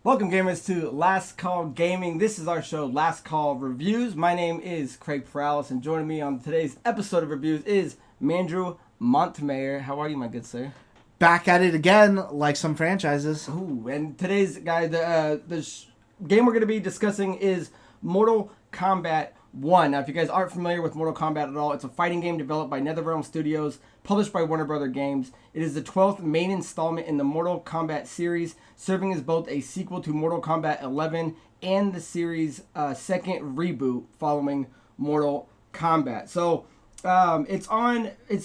Welcome, gamers, to Last Call Gaming. This is our show, Last Call Reviews. My name is Craig Perales, and joining me on today's episode of reviews is Mandrew Montemayor. How are you, my good sir? Back at it again, like some franchises. Ooh, and today's guy, the game we're going to be discussing is Mortal Kombat 1. Now, if you guys aren't familiar with Mortal Kombat at all, it's a fighting game developed by NetherRealm Studios, published by Warner Bros. Games. It is the 12th main installment in the Mortal Kombat series, serving as both a sequel to Mortal Kombat 11 and the series' second reboot following Mortal Kombat. So, it's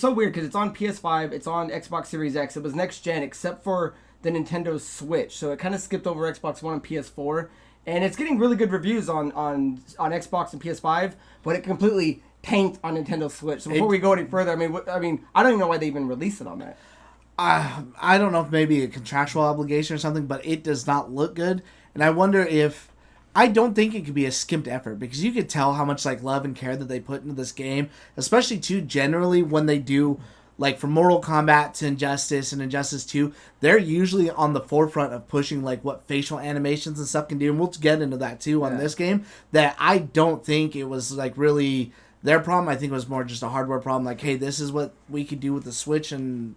so weird because it's on PS5, it's on Xbox Series X. It was next gen except for the Nintendo Switch. So it kind of skipped over Xbox One and PS4. And it's getting really good reviews on Xbox and PS5, but it completely tanked on Nintendo Switch. So before we go any further, I mean, I don't even know why they even released it on that. I don't know if maybe a contractual obligation or something, but it does not look good. And I wonder if... I don't think it could be a skimped effort, because you could tell how much love and care that they put into this game, especially too generally when they do... from Mortal Kombat to Injustice and Injustice 2, they're usually on the forefront of pushing what facial animations and stuff can do, and we'll get into that too on this game. That I don't think it was really their problem. I think it was more just a hardware problem. Hey, this is what we could do with the Switch, and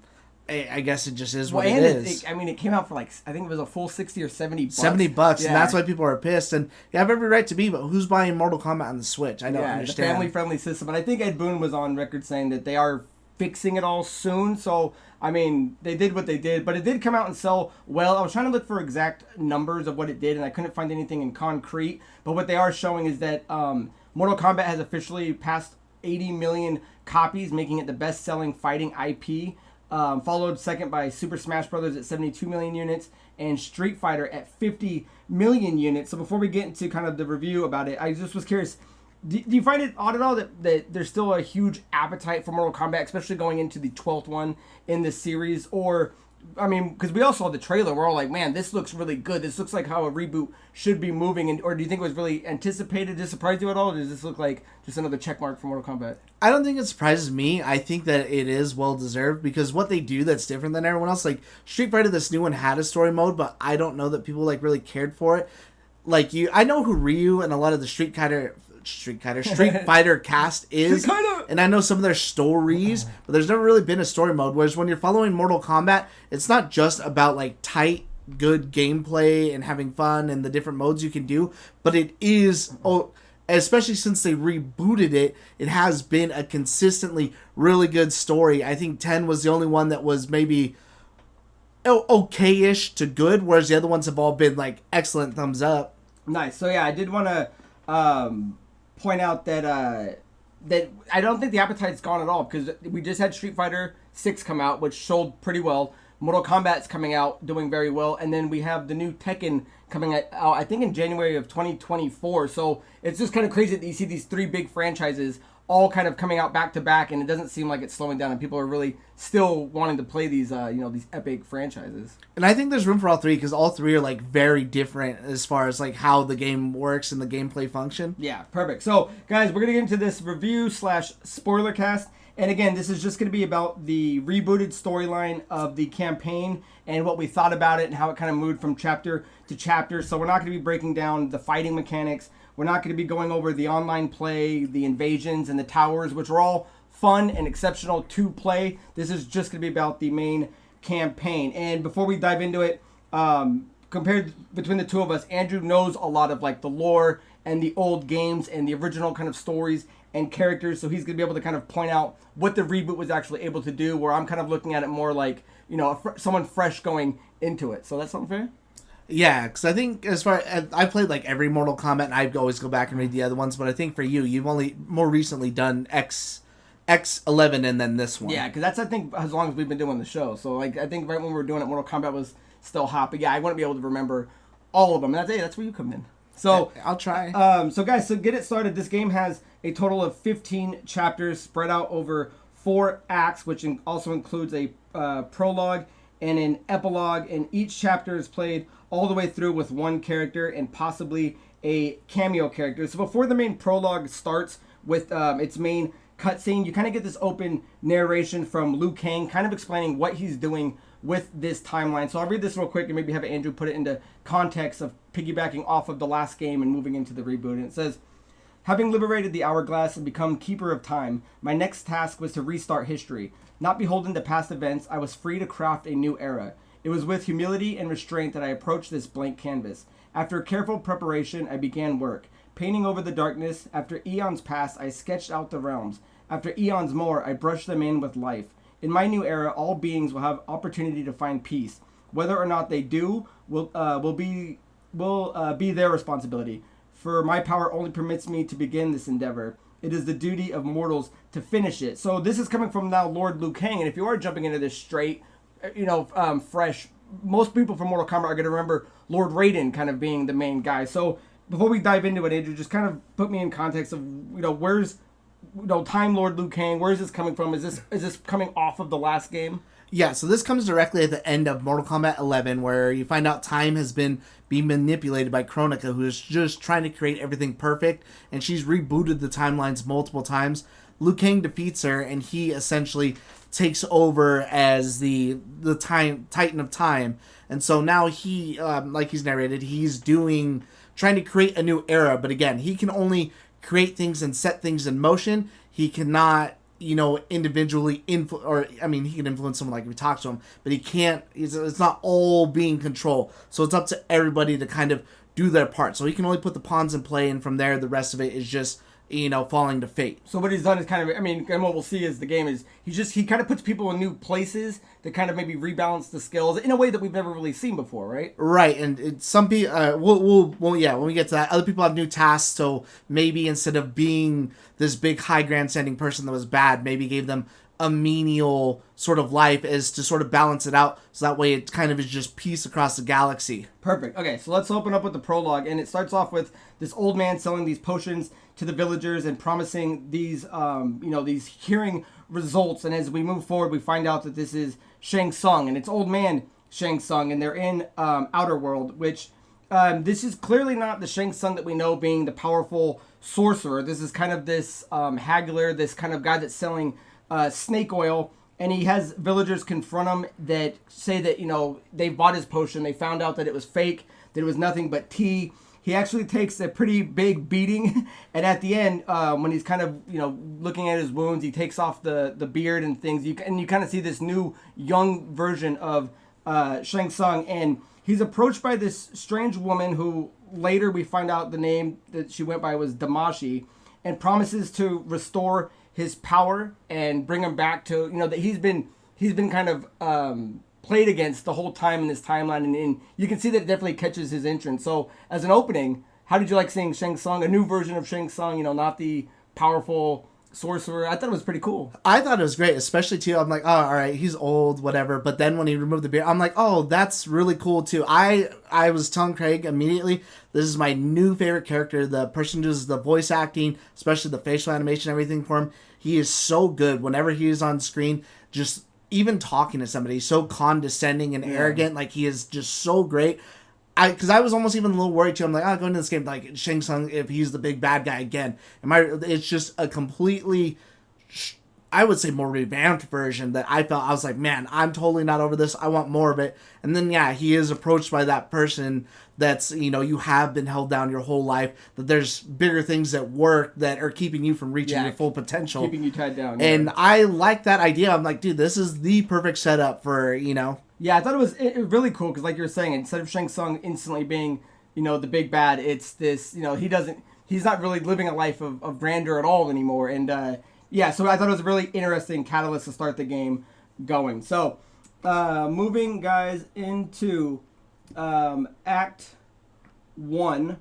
I guess it just is what it is. It came out for I think it was a full $60 or $70. $70, yeah. And that's why people are pissed. And you have every right to be, but who's buying Mortal Kombat on the Switch? I don't understand. It's a family-friendly system, but I think Ed Boon was on record saying that they are fixing it all soon. So I mean, they did what they did, but it did come out and sell well. I was trying to look for exact numbers of what it did, and I couldn't find anything in concrete, but what they are showing is that Mortal Kombat has officially passed 80 million copies, making it the best-selling fighting IP, followed second by Super Smash Bros. At 72 million units and Street Fighter at 50 million units. So before we get into kind of the review about it, I just was curious, do you find it odd at all that there's still a huge appetite for Mortal Kombat, especially going into the 12th one in the series? Or, I mean, because we all saw the trailer, we're all like, man, this looks really good. This looks like how a reboot should be moving. Or do you think it was really anticipated? Did it surprise you at all? Or does this look like just another checkmark for Mortal Kombat? I don't think it surprises me. I think that it is well-deserved, because what they do that's different than everyone else, Street Fighter, this new one had a story mode, but I don't know that people really cared for it. I know who Ryu and a lot of the Street Fighter cast is, and I know some of their stories, but there's never really been a story mode. Whereas when you're following Mortal Kombat, it's not just about tight, good gameplay and having fun and the different modes you can do, but it is, especially since they rebooted it, it has been a consistently really good story. I think 10 was the only one that was maybe okay-ish to good, whereas the other ones have all been excellent, thumbs up. Nice. So yeah, I did want to point out that that I don't think the appetite's gone at all, because we just had Street Fighter 6 come out, which sold pretty well. Mortal Kombat's coming out, doing very well, and then we have the new Tekken coming out, I think, in January of 2024. So it's just kind of crazy that you see these three big franchises all kind of coming out back to back, and it doesn't seem like it's slowing down, and people are really still wanting to play these these epic franchises. And I think there's room for all three, because all three are very different as far as how the game works and the gameplay function. Yeah, perfect. So guys, we're gonna get into this review / spoilercast, and again, this is just gonna be about the rebooted storyline of the campaign and what we thought about it and how it kind of moved from chapter to chapter. So we're not gonna be breaking down the fighting mechanics. We're not going to be going over the online play, the invasions, and the towers, which are all fun and exceptional to play. This is just going to be about the main campaign. And before we dive into it, compared between the two of us, Andrew knows a lot of the lore and the old games and the original kind of stories and characters. So he's going to be able to kind of point out what the reboot was actually able to do, where I'm kind of looking at it more someone fresh going into it. So that's something fair? Yeah, because I think as far as I played every Mortal Kombat, and I always go back and read the other ones, but I think for you've only more recently done X11 and then this one. Yeah, because that's, I think, as long as we've been doing the show. So I think right when we were doing it, Mortal Kombat was still hot, but yeah, I wouldn't be able to remember all of them. And that's where you come in. So I'll try. So guys, so get it started. This game has a total of 15 chapters spread out over 4 acts, which also includes a prologue and an epilogue, and each chapter is played all the way through with one character and possibly a cameo character. So before the main prologue starts with its main cutscene. You kind of get this open narration from Liu Kang, kind of explaining what he's doing with this timeline. So I'll read this real quick and maybe have Andrew put it into context of piggybacking off of the last game and moving into the reboot. And it says, having liberated the hourglass and become keeper of time, my next task was to restart history. Not beholden to past events, I was free to craft a new era. It was with humility and restraint that I approached this blank canvas. After careful preparation, I began work. Painting over the darkness, after eons passed, I sketched out the realms. After eons more, I brushed them in with life. In my new era, all beings will have opportunity to find peace. Whether or not they do will be their responsibility. For my power only permits me to begin this endeavor. It is the duty of mortals to finish it. So this is coming from now Lord Liu Kang, and if you are jumping into this straight, fresh, most people from Mortal Kombat are going to remember Lord Raiden kind of being the main guy. So before we dive into it, Andrew, just kind of put me in context of, where's, Time Lord Liu Kang, where is this coming from? Is this coming off of the last game? Yeah, so this comes directly at the end of Mortal Kombat 11, where you find out time has been being manipulated by Kronika, who is just trying to create everything perfect, and she's rebooted the timelines multiple times. Liu Kang defeats her, and he essentially takes over as the Titan of Time. And so now he, like he's narrated, he's trying to create a new era, but again, he can only create things and set things in motion. He cannot, individually he can influence someone like if we talk to him, but he can't, it's not all being control. So it's up to everybody to kind of do their part. So he can only put the pawns in play, and from there, the rest of it is just, falling to fate. So what he's done is kind of, and what we'll see is the game is, he kind of puts people in new places to kind of maybe rebalance the skills in a way that we've never really seen before, right? Right, and some people, when we get to that, other people have new tasks, so maybe instead of being this big high grandstanding person that was bad, maybe gave them a menial sort of life as to sort of balance it out, so that way it kind of is just peace across the galaxy. Perfect. Okay, so let's open up with the prologue, and it starts off with this old man selling these potions to the villagers and promising these, these hearing results. And as we move forward, we find out that this is Shang Tsung, and it's old man Shang Tsung, and they're in Outworld, which this is clearly not the Shang Tsung that we know being the powerful sorcerer. This is kind of this haggler, this kind of guy that's selling snake oil, and he has villagers confront him that say that, they bought his potion, they found out that it was fake, that it was nothing but tea. He actually takes a pretty big beating, and at the end, when he's kind of, looking at his wounds, he takes off the beard and things, and you kind of see this new, young version of Shang Tsung, and he's approached by this strange woman who later we find out the name that she went by was Damashi, and promises to restore his power and bring him back to, that he's been kind of played against the whole time in this timeline, and you can see that it definitely catches his interest. So as an opening, how did you like seeing Shang Tsung, a new version of Shang Tsung, not the powerful sorcerer? I thought it was pretty cool. I thought it was great, especially too. I'm like, oh, all right, he's old, whatever. But then when he removed the beard, I'm like, oh, that's really cool too. I was telling Craig immediately, this is my new favorite character. The person who does the voice acting, especially the facial animation, everything for him, he is so good. Whenever he is on screen, just even talking to somebody, so condescending and arrogant, like he is just so great. Because I was almost even a little worried too. I'm like, going into this game, like Shang Tsung, if he's the big bad guy again. It's just a completely, I would say, more revamped version that I was like, man, I'm totally not over this. I want more of it. And then, he is approached by that person that's, you have been held down your whole life, that there's bigger things that work that are keeping you from reaching your full potential. Keeping you tied down. And I like that idea. I'm like, dude, this is the perfect setup for, Yeah, I thought it was really cool because, like you were saying, instead of Shang Tsung instantly being, the big bad, it's this, he's not really living a life of grandeur at all anymore. And, so I thought it was a really interesting catalyst to start the game going. So, moving, guys, into Act 1,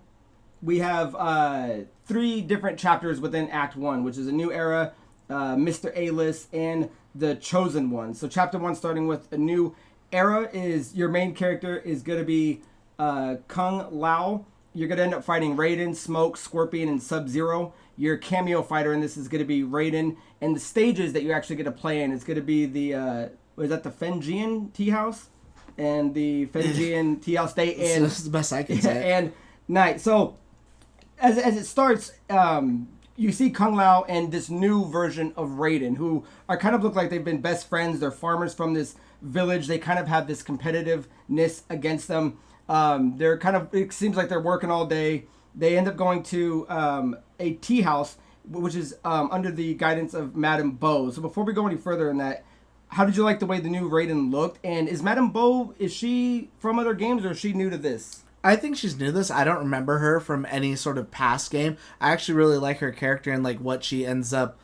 we have 3 different chapters within Act 1, which is a new era, Mr. A-List, and the Chosen One. So, Chapter 1, starting with a new era, is your main character is going to be Kung Lao. You're going to end up fighting Raiden, Smoke, Scorpion, and Sub-Zero. Your cameo fighter in this is going to be Raiden. And the stages that you're actually going to play in is going to be the, was that the Fenjian Tea House? And the Fenjian Tea House Day. And that's the best I can say. And Night. So, as it starts, you see Kung Lao and this new version of Raiden, who are kind of look like they've been best friends. They're farmers from this village. They kind of have this competitiveness against them. They're kind of, it seems like they're working all day. They end up going to a tea house, which is under the guidance of Madame Bo. So before we go any further in that, how did you like the way the new Raiden looked? And is Madame Bo, is she from other games or is she new to this? I think she's new to this. I don't remember her from any sort of past game. I actually really like her character and like what she ends up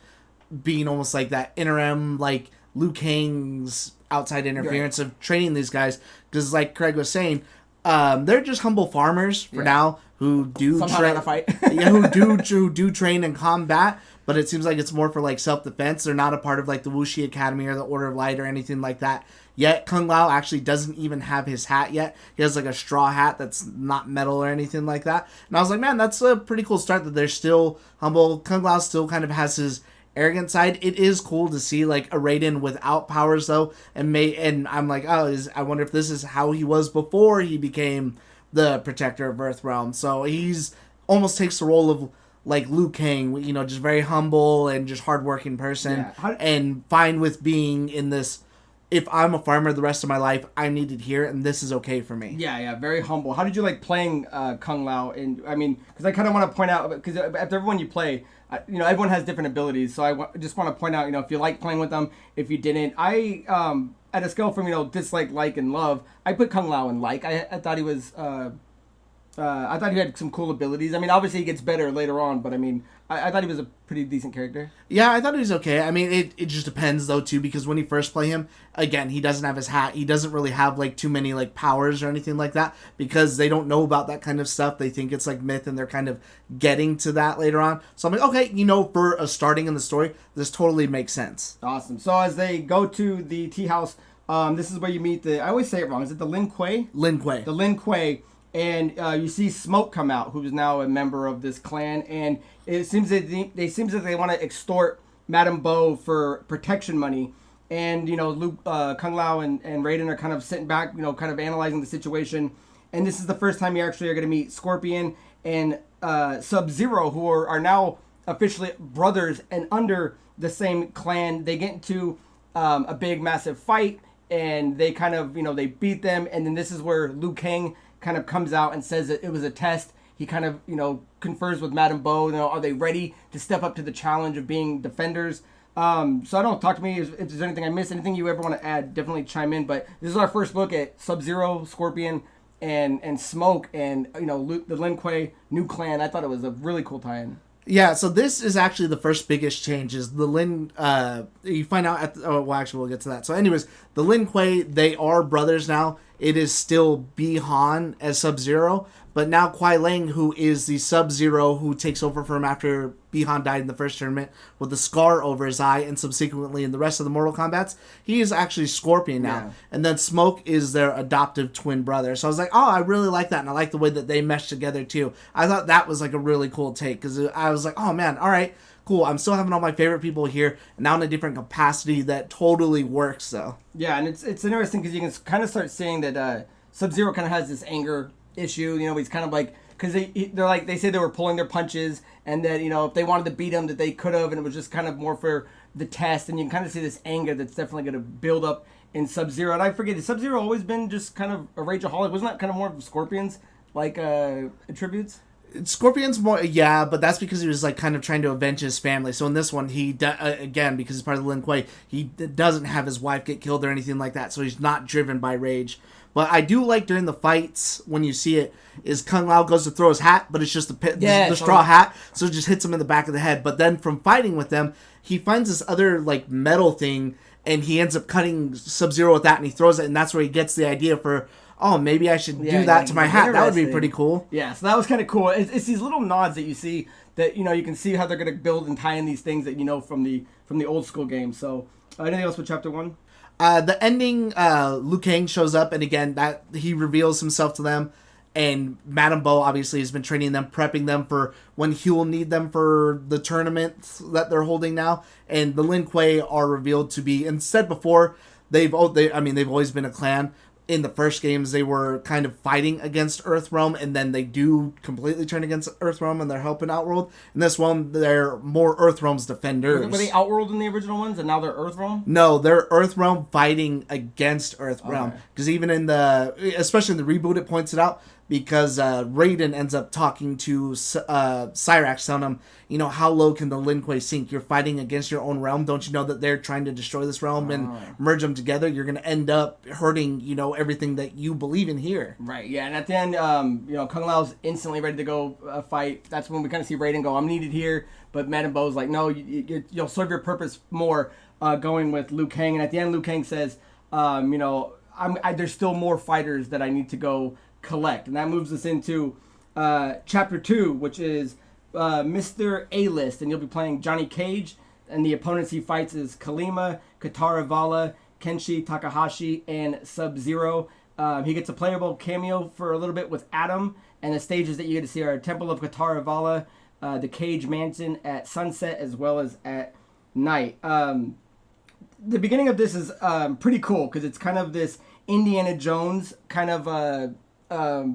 being, almost like that interim, like Liu Kang's outside interference of training these guys. Because like Craig was saying, they're just humble farmers for now who do fight. who do train in combat, but it seems like it's more for like self-defense. They're not a part of like the Wuxi Academy or the Order of Light or anything like that. Yet Kung Lao actually doesn't even have his hat yet. He has like a straw hat that's not metal or anything like that. And I was like, man, that's a pretty cool start that they're still humble. Kung Lao still kind of has his arrogant side. It is cool to see like a Raiden without powers though, and I'm like, I wonder if this is how he was before he became the protector of Earthrealm. So he's almost takes the role of like Liu Kang, you know, just very humble and just hardworking person, and fine with being in this. If I'm a farmer the rest of my life, I'm needed here, and this is okay for me. Yeah, very humble. How did you like playing Kung Lao? And I mean, because I kind of want to point out, because after everyone you play, you know, everyone has different abilities. So I just want to point out, you know, if you like playing with them, if you didn't, at a scale from, you know, dislike, like, and love, I put Kung Lao in like. I thought he was, I thought he had some cool abilities. I mean, obviously he gets better later on, but I mean, I thought he was a pretty decent character. Yeah, I thought he was okay. I mean, it just depends though too, because when you first play him, again, he doesn't have his hat. He doesn't really have like too many like powers or anything like that, because they don't know about that kind of stuff. They think it's like myth, and they're kind of getting to that later on. So I'm like, okay, you know, for a starting in the story, this totally makes sense. Awesome. So as they go to the tea house, this is where you meet the, I always say it wrong, is it the Lin Kuei? Lin Kuei. The Lin Kuei. And you see Smoke come out, who's now a member of this clan, and it seems that they want to extort Madame Bo for protection money. And you know, Kung Lao and Raiden are kind of sitting back, you know, kind of analyzing the situation. And this is the first time you actually are going to meet Scorpion and Sub-Zero, who are now officially brothers and under the same clan. They get into a big, massive fight, and they kind of, you know, they beat them. And then this is where Liu Kang kind of comes out and says that it was a test. He kind of, you know, confers with Madame Bo, you know, are they ready to step up to the challenge of being defenders? So I don't, talk to me if there's anything I missed, anything you ever want to add, definitely chime in. But this is our first look at Sub-Zero, Scorpion, and Smoke, and, you know, the Lin Kuei new clan. I thought it was a really cool tie-in. Yeah, so this is actually the first biggest change. Is the Lin? You find out well, actually, we'll get to that. So, anyways, the Lin Kuei, they are brothers now. It is still Bi-Han as Sub-Zero, but now Kuai Liang, who is the Sub-Zero who takes over for him after Bi-Han died in the first tournament with the scar over his eye, and subsequently in the rest of the Mortal Kombats, he is actually Scorpion now. Yeah. And then Smoke is their adoptive twin brother. So I was like, oh, I really like that, and I like the way that they mesh together too. I thought that was like a really cool take, because I was like, oh man, all right, cool. I'm still having all my favorite people here, and now in a different capacity that totally works, though. Yeah, and it's interesting because you can kind of start seeing that Sub-Zero kind of has this anger issue. You know, he's kind of like, because they're like, they say they were pulling their punches, and that, you know, if they wanted to beat him, that they could have, and it was just kind of more for the test. And you can kind of see this anger that's definitely going to build up in Sub-Zero. And I forget, has Sub-Zero always been just kind of a rageaholic? Wasn't that kind of more of Scorpion's like attributes? Scorpion's more, yeah, but that's because he was like kind of trying to avenge his family. So in this one, he again, because he's part of the Lin Kuei, he doesn't have his wife get killed or anything like that. So he's not driven by rage. But I do like during the fights when you see it is Kung Lao goes to throw his hat, but it's just the straw hat, so it just hits him in the back of the head. But then from fighting with them, he finds this other like metal thing, and he ends up cutting Sub-Zero with that, and he throws it, and that's where he gets the idea for, oh, maybe I should do that to my hat. That would be pretty cool. Yeah, so that was kind of cool. It's these little nods that you see that, you know, you can see how they're going to build and tie in these things that you know from the old school game. So anything else with Chapter 1? The ending, Liu Kang shows up, and again, that he reveals himself to them, and Madame Bo obviously has been training them, prepping them for when he will need them for the tournament that they're holding now. And the Lin Kuei are revealed to be, instead before, they've always been a clan. in the first games they were kind of fighting against Earthrealm, and then they do completely turn against Earthrealm and they're helping Outworld. In this one, they're more Earthrealm's defenders. Were they Outworld in the original ones, and now they're Earthrealm? No, they're Earthrealm fighting against Earthrealm. Because even in especially in the reboot, it points it out, because Raiden ends up talking to Cyrax, telling him, you know, how low can the Lin Kuei sink? You're fighting against your own realm. Don't you know that they're trying to destroy this realm and merge them together? You're going to end up hurting, you know, everything that you believe in here. Right, yeah. And at the end, you know, Kung Lao's instantly ready to go fight. That's when we kind of see Raiden go, I'm needed here. But Madame Bo's like, no, you'll serve your purpose more going with Liu Kang. And at the end, Liu Kang says, you know, there's still more fighters that I need to go collect. And that moves us into chapter 2, which is Mr. A-List, and you'll be playing Johnny Cage, and the opponents he fights is Kalima, Katara Vala, Kenshi Takahashi, and Sub-Zero. He gets a playable cameo for a little bit with Adam, and the stages that you get to see are Temple of Katara Vala, the Cage Mansion at sunset, as well as at night. The beginning of this is pretty cool, because it's kind of this Indiana Jones kind of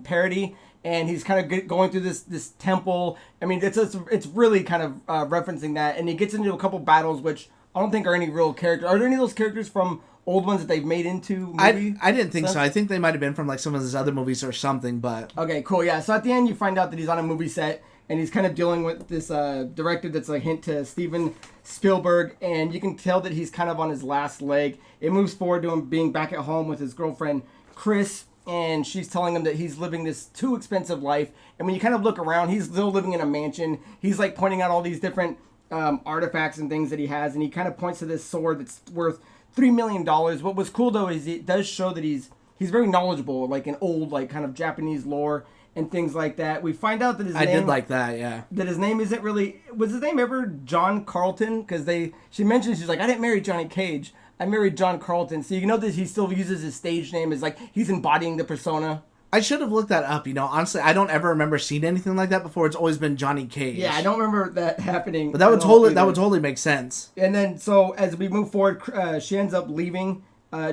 parody, and he's kind of going through this temple. I mean, it's really kind of referencing that, and he gets into a couple battles, which I don't think are any real characters. Are there any of those characters from old ones that they've made into movie? I didn't think so. I think they might have been from like some of his other movies or something, but... Okay, cool, yeah. So at the end, you find out that he's on a movie set, and he's kind of dealing with this director that's a hint to Steven Spielberg, and you can tell that he's kind of on his last leg. It moves forward to him being back at home with his girlfriend, Chris, and she's telling him that he's living this too expensive life. And when you kind of look around, he's still living in a mansion. He's like pointing out all these different artifacts and things that he has, and he kind of points to this sword that's worth $3 million. What was cool though is it does show that he's very knowledgeable, like in old like kind of Japanese lore and things like that. We find out that his name... I did like that, yeah. That his name isn't really... Was his name ever John Carlton? Because she mentioned, she's like, I didn't marry Johnny Cage. I married John Carlton. So you know that he still uses his stage name as like, he's embodying the persona. I should have looked that up, you know. Honestly, I don't ever remember seeing anything like that before. It's always been Johnny Cage. Yeah, I don't remember that happening. But that would totally make sense. And then, so as we move forward, she ends up leaving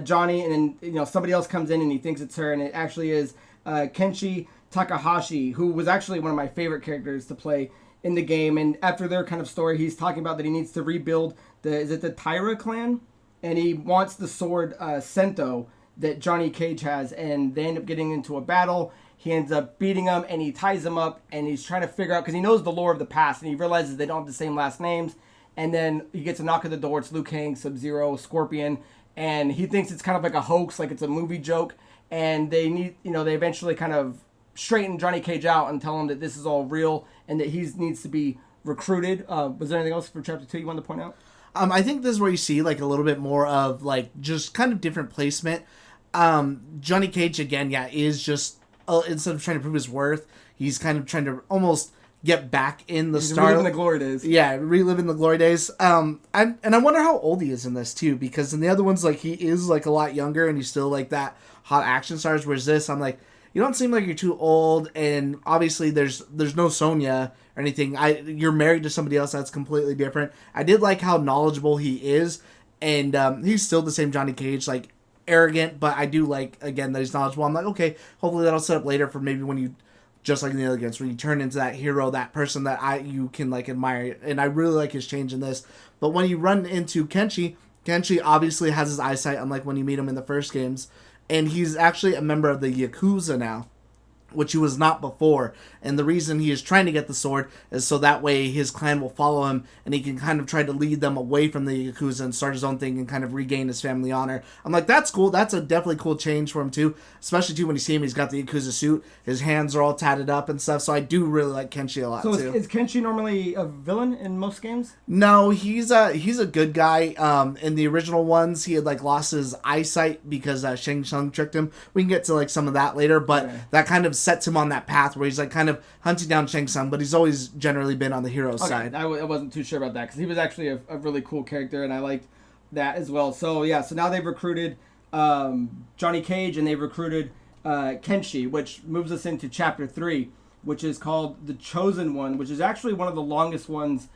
Johnny, and then, you know, somebody else comes in and he thinks it's her, and it actually is Kenshi Takahashi, who was actually one of my favorite characters to play in the game. And after their kind of story, he's talking about that he needs to rebuild the Taira clan? And he wants the sword Sento that Johnny Cage has, and they end up getting into a battle. He ends up beating him, and he ties him up, and he's trying to figure out, because he knows the lore of the past, and he realizes they don't have the same last names. And then he gets a knock at the door. It's Liu Kang, Sub-Zero, Scorpion, and he thinks it's kind of like a hoax, like it's a movie joke. And they eventually kind of straighten Johnny Cage out and tell him that this is all real and that he needs to be recruited. Was there anything else for Chapter 2 you wanted to point out? I think this is where you see like a little bit more of like just kind of different placement. Johnny Cage again, yeah, is just instead of trying to prove his worth, he's kind of trying to almost get back in the start. Reliving the glory days. Yeah, reliving the glory days. And I wonder how old he is in this too, because in the other ones like he is like a lot younger and he's still like that hot action stars. Whereas this, I'm like, you don't seem like you're too old, and obviously there's no Sonya or anything. You're married to somebody else that's completely different. I did like how knowledgeable he is, and he's still the same Johnny Cage, like arrogant, but I do like again that he's knowledgeable. I'm like, okay, hopefully that'll set up later for maybe when you, just like in the other games, when you turn into that hero, that person that you can like admire, and I really like his change in this. But when you run into Kenshi obviously has his eyesight, unlike when you meet him in the first games. And he's actually a member of the Yakuza now, which he was not before. And the reason he is trying to get the sword is so that way his clan will follow him and he can kind of try to lead them away from the Yakuza and start his own thing and kind of regain his family honor. I'm like, that's cool. That's a definitely cool change for him too. Especially too when you see him, he's got the Yakuza suit. His hands are all tatted up and stuff. So I do really like Kenshi a lot too. So is Kenshi normally a villain in most games? No, he's a good guy. In the original ones, he had like lost his eyesight because Shang Tsung tricked him. We can get to like some of that later, but that kind of sets him on that path where he's like kind of hunting down Shang Tsung, but he's always generally been on the hero side. I wasn't too sure about that because he was actually a really cool character, and I liked that as well. So yeah, so now they've recruited Johnny Cage and they've recruited Kenshi, which moves us into Chapter 3, which is called The Chosen One, which is actually one of the longest ones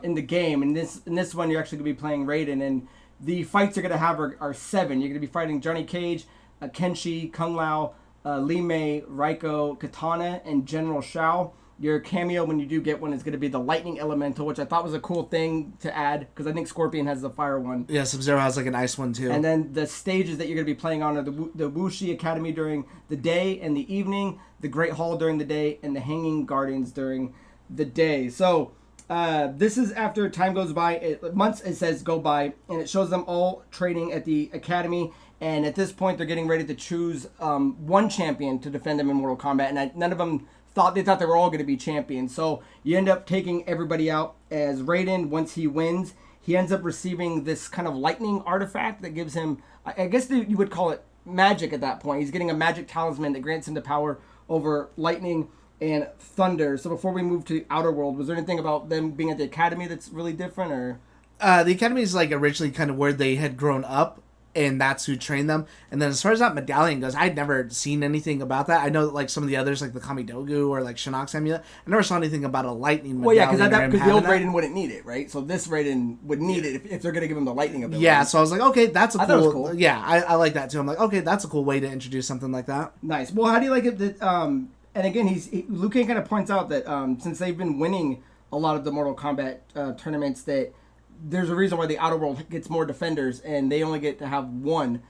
in the game. And in this one, you're actually going to be playing Raiden, and the fights you're going to have are 7. You're going to be fighting Johnny Cage, Kenshi, Kung Lao, Li Mei, Raiko, Katana, and General Shao. Your cameo, when you do get one, is going to be the Lightning Elemental, which I thought was a cool thing to add, because I think Scorpion has the fire one. Yeah, Sub-Zero has like an ice one too. And then the stages that you're going to be playing on are the Wuxi Academy during the day and the evening, the Great Hall during the day, and the Hanging Gardens during the day. So this is after time goes by, months it says go by, and it shows them all training at the Academy. And at this point, they're getting ready to choose one champion to defend them in Mortal Kombat, and none of them thought they were all going to be champions. So you end up taking everybody out as Raiden. Once he wins, he ends up receiving this kind of lightning artifact that gives him, I guess you would call it magic at that point. He's getting a magic talisman that grants him the power over lightning and thunder. So before we move to Outworld, was there anything about them being at the Academy that's really different, or? The Academy is like originally kind of where they had grown up, and that's who trained them. And then as far as that medallion goes, I'd never seen anything about that. I know that like some of the others, like the Kamidogu or like Shinnok's amulet, I never saw anything about a lightning medallion. Well, yeah, because the old Raiden wouldn't need it, right? So this Raiden would need it if they're going to give him the lightning ability. Yeah, so I was like, okay, that's a I thought it was cool. Yeah, I like that too. I'm like, okay, that's a cool way to introduce something like that. Nice. Well, how do you like it that, and again, Liu Kang kind of points out that since they've been winning a lot of the Mortal Kombat tournaments, that there's a reason why the Outer World gets more defenders and they only get to have one.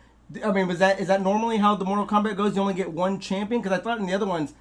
I mean, is that normally how the Mortal Kombat goes? You only get one champion? Because I thought in the other ones,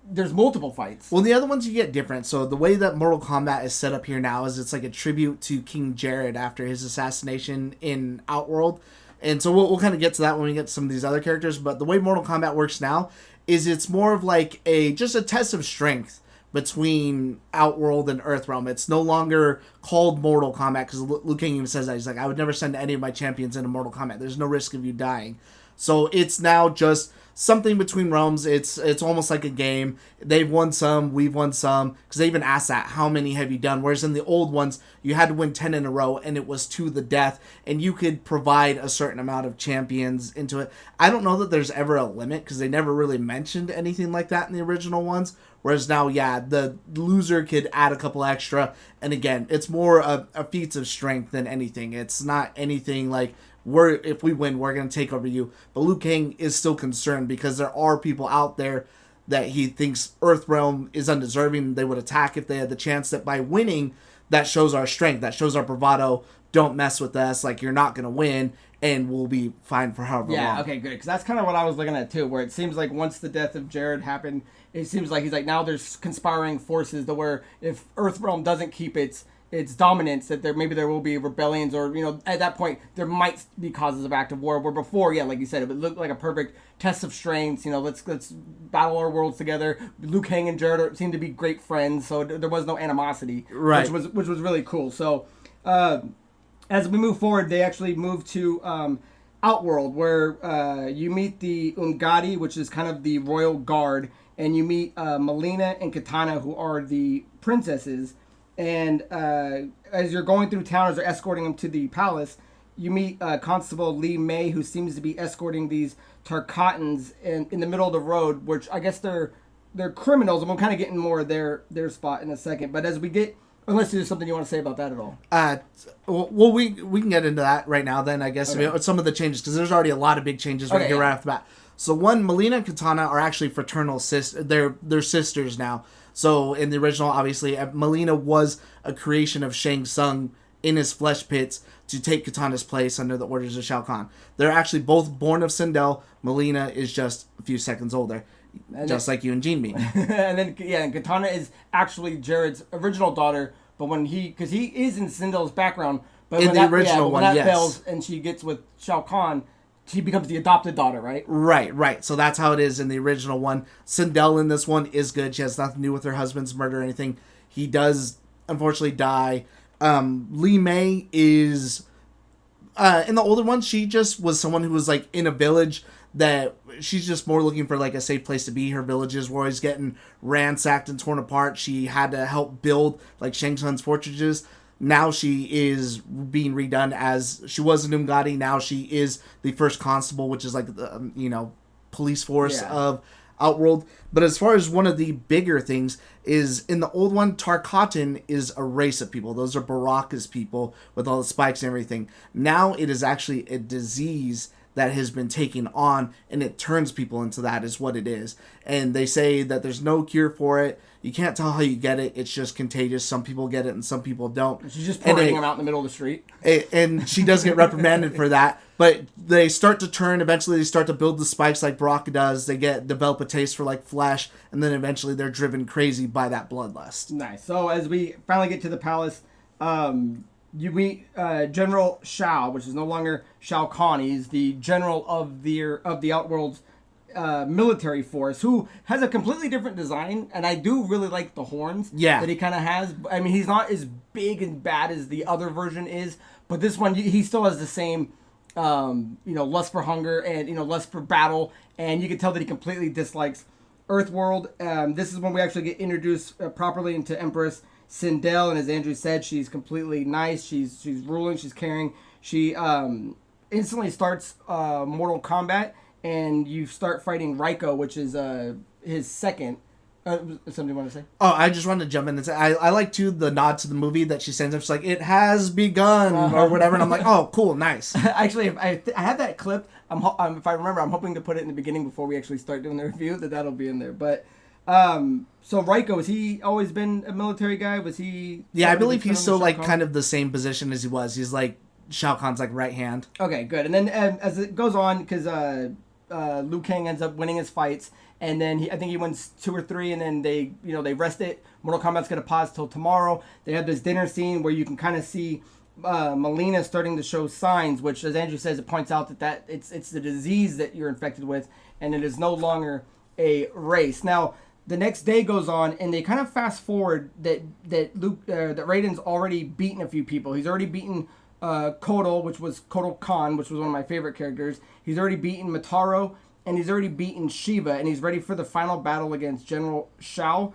there's multiple fights. Well, the other ones you get different. So the way that Mortal Kombat is set up here now is it's like a tribute to King Jared after his assassination in Outworld. And so we'll kind of get to that when we get to some of these other characters. But the way Mortal Kombat works now is it's more of like just a test of strength between Outworld and Earthrealm. It's no longer called Mortal Kombat, because Liu Kang even says that. He's like, I would never send any of my champions into Mortal Kombat. There's no risk of you dying. So it's now just something between realms. It's almost like a game. They've won some, we've won some, because they even asked that, how many have you done? Whereas in the old ones, you had to win 10 in a row, and it was to the death, and you could provide a certain amount of champions into it. I don't know that there's ever a limit, because they never really mentioned anything like that in the original ones. Whereas now, yeah, the loser could add a couple extra, and again, it's more a feats of strength than anything. It's not anything like, if we win, we're going to take over you. But Liu Kang is still concerned because there are people out there that he thinks Earthrealm is undeserving. They would attack if they had the chance. That by winning, that shows our strength, that shows our bravado. Don't mess with us. Like, you're not going to win, and we'll be fine for however long. Yeah, okay, good. Because that's kind of what I was looking at, too, where it seems like once the death of Jared happened, it seems like he's like, now there's conspiring forces to where if Earthrealm doesn't keep its dominance, that maybe there will be rebellions, or, at that point, there might be causes of active war, where before, yeah, like you said, it would look like a perfect test of strengths. Let's battle our worlds together. Liu Kang and Jared seem to be great friends, so there was no animosity, right? Which was really cool. So, as we move forward, they actually move to Outworld, where you meet the Ungadi, which is kind of the royal guard, and you meet Melina and Katana, who are the princesses. And as you're going through town, as they're escorting them to the palace, you meet Constable Li Mei, who seems to be escorting these Tarkatans in the middle of the road, which I guess they're criminals, and we'll kind of get in more of their spot in a second. But as we get, unless there's something you want to say about that at all. Well, we can get into that right now then, I guess. Okay. I mean, some of the changes, because there's already a lot of big changes right here right off the bat. So one, Melina and Katana are actually fraternal sisters. They're sisters now. So in the original, obviously, Melina was a creation of Shang Tsung in his flesh pits to take Katana's place under the orders of Shao Kahn. They're actually both born of Sindel. Melina is just a few seconds older, like you and Jean being. And Katana is actually Jared's original daughter, but because he is in Sindel's background, but in the original one, when that yes. fails and she gets with Shao Kahn, she becomes the adopted daughter, right? Right. So that's how it is in the original one. Sindel in this one is good. She has nothing to do with her husband's murder or anything. He does, unfortunately, die. Li Mei is... in the older one, she just was someone who was, like, in a village that she's just more looking for, like, a safe place to be. Her villages were always getting ransacked and torn apart. She had to help build, like, Shang Tsung's fortresses. Now she is being redone as she was an Ungadi. Now she is the first constable, which is like the police force of Outworld. But as far as one of the bigger things is in the old one, Tarkatan is a race of people. Those are Baraka's people with all the spikes and everything. Now it is actually a disease that has been taken on, and it turns people into that is what it is. And they say that there's no cure for it. You can't tell how you get it. It's just contagious. Some people get it and some people don't. She's just parading them out in the middle of the street. And she does get reprimanded for that. But they start to turn. Eventually, they start to build the spikes like Baraka does. They develop a taste for like flesh. And then eventually they're driven crazy by that bloodlust. Nice. So as we finally get to the palace, you meet General Shao, which is no longer Shao Kahn. He's the general of the Outworld's military force, who has a completely different design, and I do really like the horns that he kind of has. I mean, he's not as big and bad as the other version is, but this one, he still has the same, lust for hunger and, lust for battle, and you can tell that he completely dislikes Earthworld. This is when we actually get introduced properly into Empress Sindel, and as Andrew said, she's completely nice. She's ruling. She's caring. She instantly starts Mortal Kombat, and you start fighting Raiko, which is his second. Something you want to say? Oh, I just wanted to jump in and say I like too the nod to the movie that she sends up. She's like, "It has begun" or whatever, and I'm like, "Oh, cool, nice." Actually, I have that clip. If I remember, I'm hoping to put it in the beginning before we actually start doing the review. That'll be in there, but. So Raiko, has he always been a military guy? Was he? Yeah, I believe he's still like kind of the same position as he was. He's like Shao Kahn's like right hand. Okay, good. And then as it goes on, because Liu Kang ends up winning his fights, and then I think he wins 2 or 3, and then they rest it. Mortal Kombat's gonna pause till tomorrow. They have this dinner scene where you can kind of see Melina starting to show signs, which, as Andrew says, it points out that it's the disease that you're infected with, and it is no longer a race. Now, the next day goes on, and they kind of fast forward that Raiden's already beaten a few people. He's already beaten Kotal, which was Kotal Khan, which was one of my favorite characters. He's already beaten Mataro, and he's already beaten Shiva, and he's ready for the final battle against General Shao.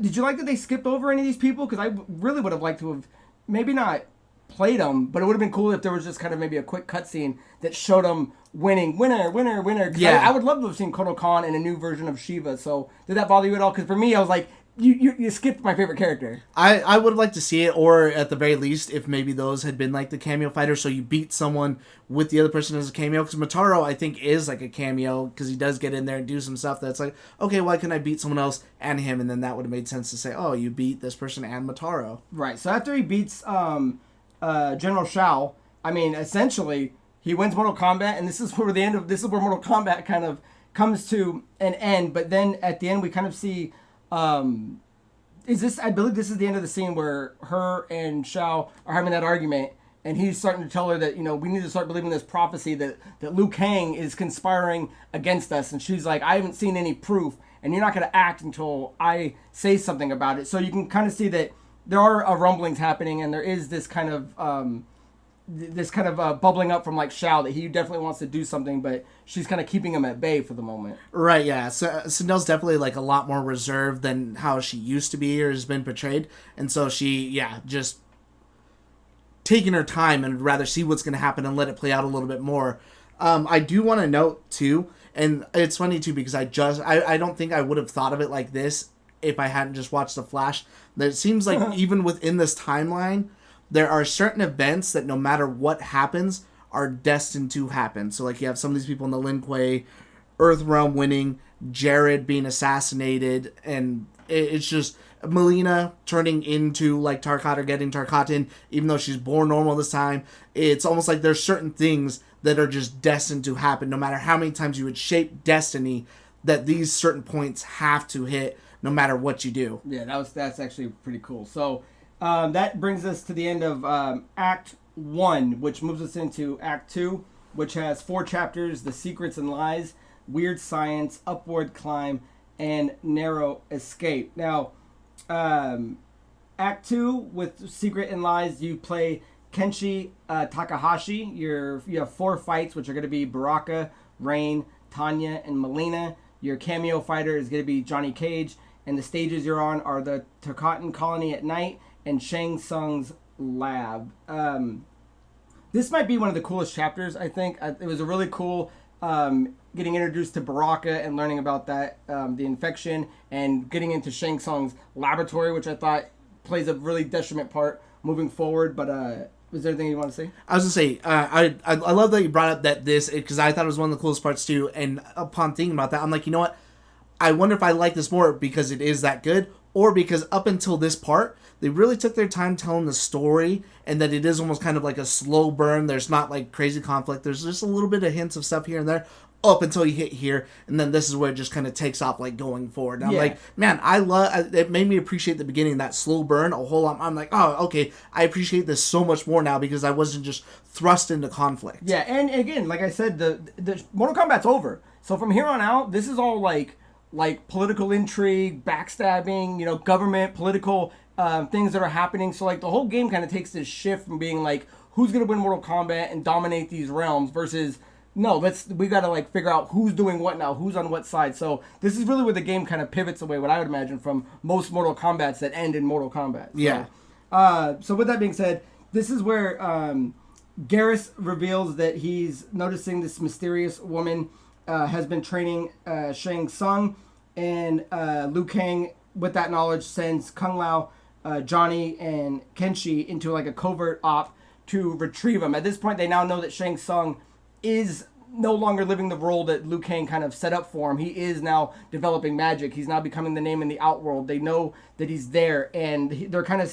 Did you like that they skipped over any of these people? Because I really would have liked to have maybe not played them, but it would have been cool if there was just kind of maybe a quick cutscene that showed them winning, winner. Yeah, I would love to have seen Kotal Khan in a new version of Shiva. So did that bother you at all? Because for me, I was like, you skipped my favorite character. I would have liked to see it, or at the very least, if maybe those had been like the cameo fighters, so you beat someone with the other person as a cameo. Because Mataro, I think, is like a cameo, because he does get in there and do some stuff that's like, okay, why couldn't I beat someone else and him? And then that would have made sense to say, oh, you beat this person and Mataro. Right. So after he beats General Shao, I mean, essentially, he wins Mortal Kombat, and this is where Mortal Kombat kind of comes to an end. But then at the end, we kind of see, I believe this is the end of the scene where her and Shao are having that argument, and he's starting to tell her that, we need to start believing this prophecy that Liu Kang is conspiring against us. And she's like, I haven't seen any proof, and you're not going to act until I say something about it. So you can kind of see that there are rumblings happening, and there is this kind of bubbling up from like Shao that he definitely wants to do something, but she's kind of keeping him at bay for the moment. Right, yeah. So Sindel's definitely like a lot more reserved than how she used to be or has been portrayed, and so she, just taking her time and rather see what's going to happen and let it play out a little bit more. I do want to note too, and it's funny too because I don't think I would have thought of it like this if I hadn't just watched The Flash. That it seems like even within this timeline, there are certain events that no matter what happens are destined to happen. So like you have some of these people in the Lin Kuei, Earthrealm winning, Jared being assassinated, and it's just Melina turning into like Tarkat or getting Tarkatan, even though she's born normal this time. It's almost like there's certain things that are just destined to happen, no matter how many times you would shape destiny, that these certain points have to hit no matter what you do. Yeah, that's actually pretty cool. So that brings us to the end of Act 1, which moves us into Act 2, which has 4 chapters: The Secrets and Lies, Weird Science, Upward Climb, and Narrow Escape. Now, Act 2, with Secret and Lies, you play Kenshi Takahashi. You have 4 fights, which are going to be Baraka, Rain, Tanya, and Melina. Your cameo fighter is going to be Johnny Cage, and the stages you're on are the Tarkatan Colony at night and Shang Tsung's lab. This might be one of the coolest chapters, I think. It was a really cool getting introduced to Baraka and learning about that, the infection, and getting into Shang Tsung's laboratory, which I thought plays a really detriment part moving forward. But Was there anything you want to say? I was gonna say, I love that you brought up that this, because I thought it was one of the coolest parts too. And upon thinking about that, I'm like, you know what? I wonder if I like this more because it is that good, or because up until this part, they really took their time telling the story, and that it is almost kind of like a slow burn. There's not like crazy conflict. There's just a little bit of hints of stuff here and there up until you hit here, and then this is where it just kind of takes off like going forward. And I'm like, man, I love it. Made me appreciate the beginning, that slow burn a whole lot. I'm like, oh, okay, I appreciate this so much more now because I wasn't just thrust into conflict. Yeah, and again, like I said, the Mortal Kombat's over. So from here on out, this is all like political intrigue, backstabbing, you know, government, political things that are happening. So like the whole game kind of takes this shift from being like, who's gonna win Mortal Kombat and dominate these realms versus, no, we gotta like figure out who's doing what now, who's on what side. So this is really where the game kind of pivots away, what I would imagine, from most Mortal Kombats that end in Mortal Kombat. Yeah. So with that being said, this is where Garrus reveals that he's noticing this mysterious woman has been training Shang Tsung, and Liu Kang, with that knowledge, sends Kung Lao, Johnny, and Kenshi into like a covert op to retrieve him. At this point, they now know that Shang Tsung is no longer living the role that Liu Kang kind of set up for him. He is now developing magic. He's now becoming the name in the Outworld. They know that he's there, and they're kind of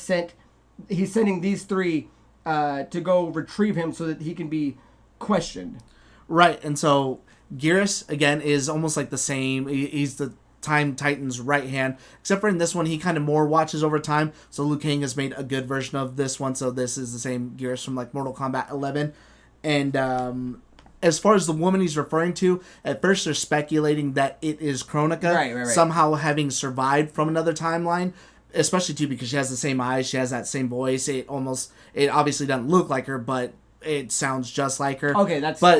he's sending these three to go retrieve him so that he can be questioned. Right, and so Garrus, again, is almost like the same. He's the Time Titan's right hand, except for in this one, he kind of more watches over time. So Liu Kang has made a good version of this one, so this is the same Garrus from like Mortal Kombat 11. And as far as the woman he's referring to, at first they're speculating that it is Kronika, right. somehow having survived from another timeline, especially too because she has the same eyes, she has that same voice. It obviously doesn't look like her, but it sounds just like her. Okay,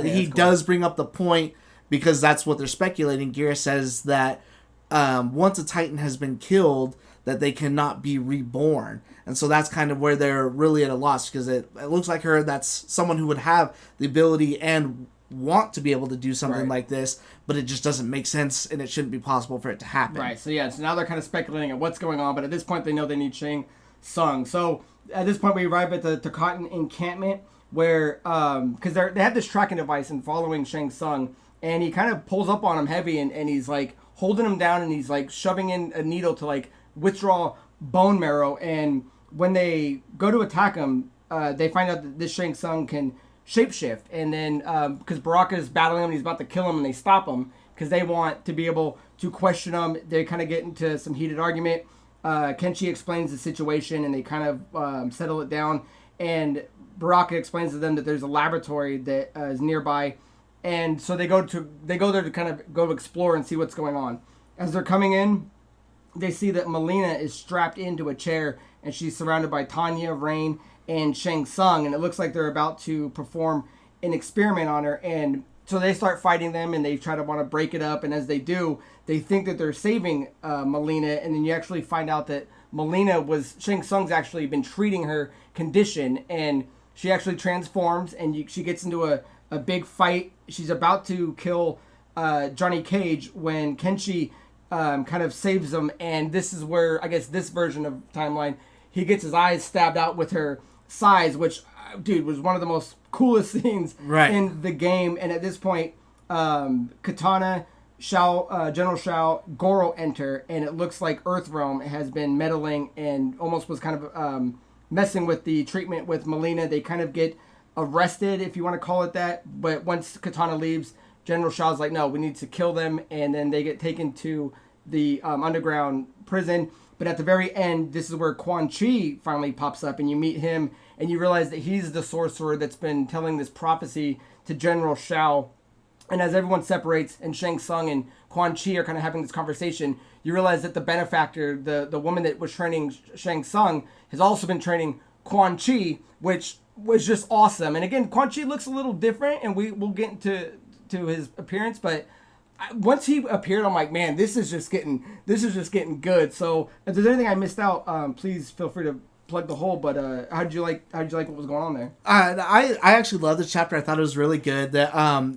he cool. does bring up the point, because that's what they're speculating. Garrus says that once a Titan has been killed, that they cannot be reborn. And so that's kind of where they're really at a loss, because it looks like her, that's someone who would have the ability and want to be able to do something like this, but it just doesn't make sense, and it shouldn't be possible for it to happen. Right, so now they're kind of speculating at what's going on, but at this point they know they need Shang Tsung. So at this point we arrive at the Cotton encampment, where, because they have this tracking device and following Shang Tsung, and he kind of pulls up on him heavy, and he's like holding him down, and he's like shoving in a needle to like withdraw bone marrow. And when they go to attack him, they find out that this Shang Tsung can shapeshift, and then because Baraka is battling him and he's about to kill him, and they stop him because they want to be able to question him. They kind of get into some heated argument. Kenshi explains the situation, and they kind of settle it down, and Baraka explains to them that there's a laboratory that is nearby, and so they go there to kind of go explore and see what's going on. As they're coming in, they see that Melina is strapped into a chair, and she's surrounded by Tanya, Rain, and Shang Tsung, and it looks like they're about to perform an experiment on her. And so they start fighting them, and they try to want to break it up, and as they do, they think that they're saving Melina, and then you actually find out that Shang Tsung's actually been treating her condition, and she actually transforms, and she gets into a big fight. She's about to kill Johnny Cage when Kenshi kind of saves him, and this is where, I guess this version of timeline, he gets his eyes stabbed out with her size, which, dude, was one of the most coolest scenes in the game. And at this point, Katana, General Shao, Goro enter, and it looks like Earthrealm has been meddling and almost was kind of messing with the treatment with Melina. They kind of get arrested, if you want to call it that, but once Katana leaves, General Shao's like, no, we need to kill them, and then they get taken to the underground prison. But at the very end, this is where Quan Chi finally pops up, and you meet him, and you realize that he's the sorcerer that's been telling this prophecy to General Shao. And as everyone separates, and Shang Tsung and Quan Chi are kind of having this conversation, you realize that the benefactor, the woman that was training Shang Tsung, has also been training Quan Chi, which was just awesome. And again, Quan Chi looks a little different, and we'll get into his appearance, but once he appeared, I'm like, man, this is just getting good. So if there's anything I missed out, please feel free to plug the hole. But how did you like what was going on there? I actually love this chapter. I thought it was really good. That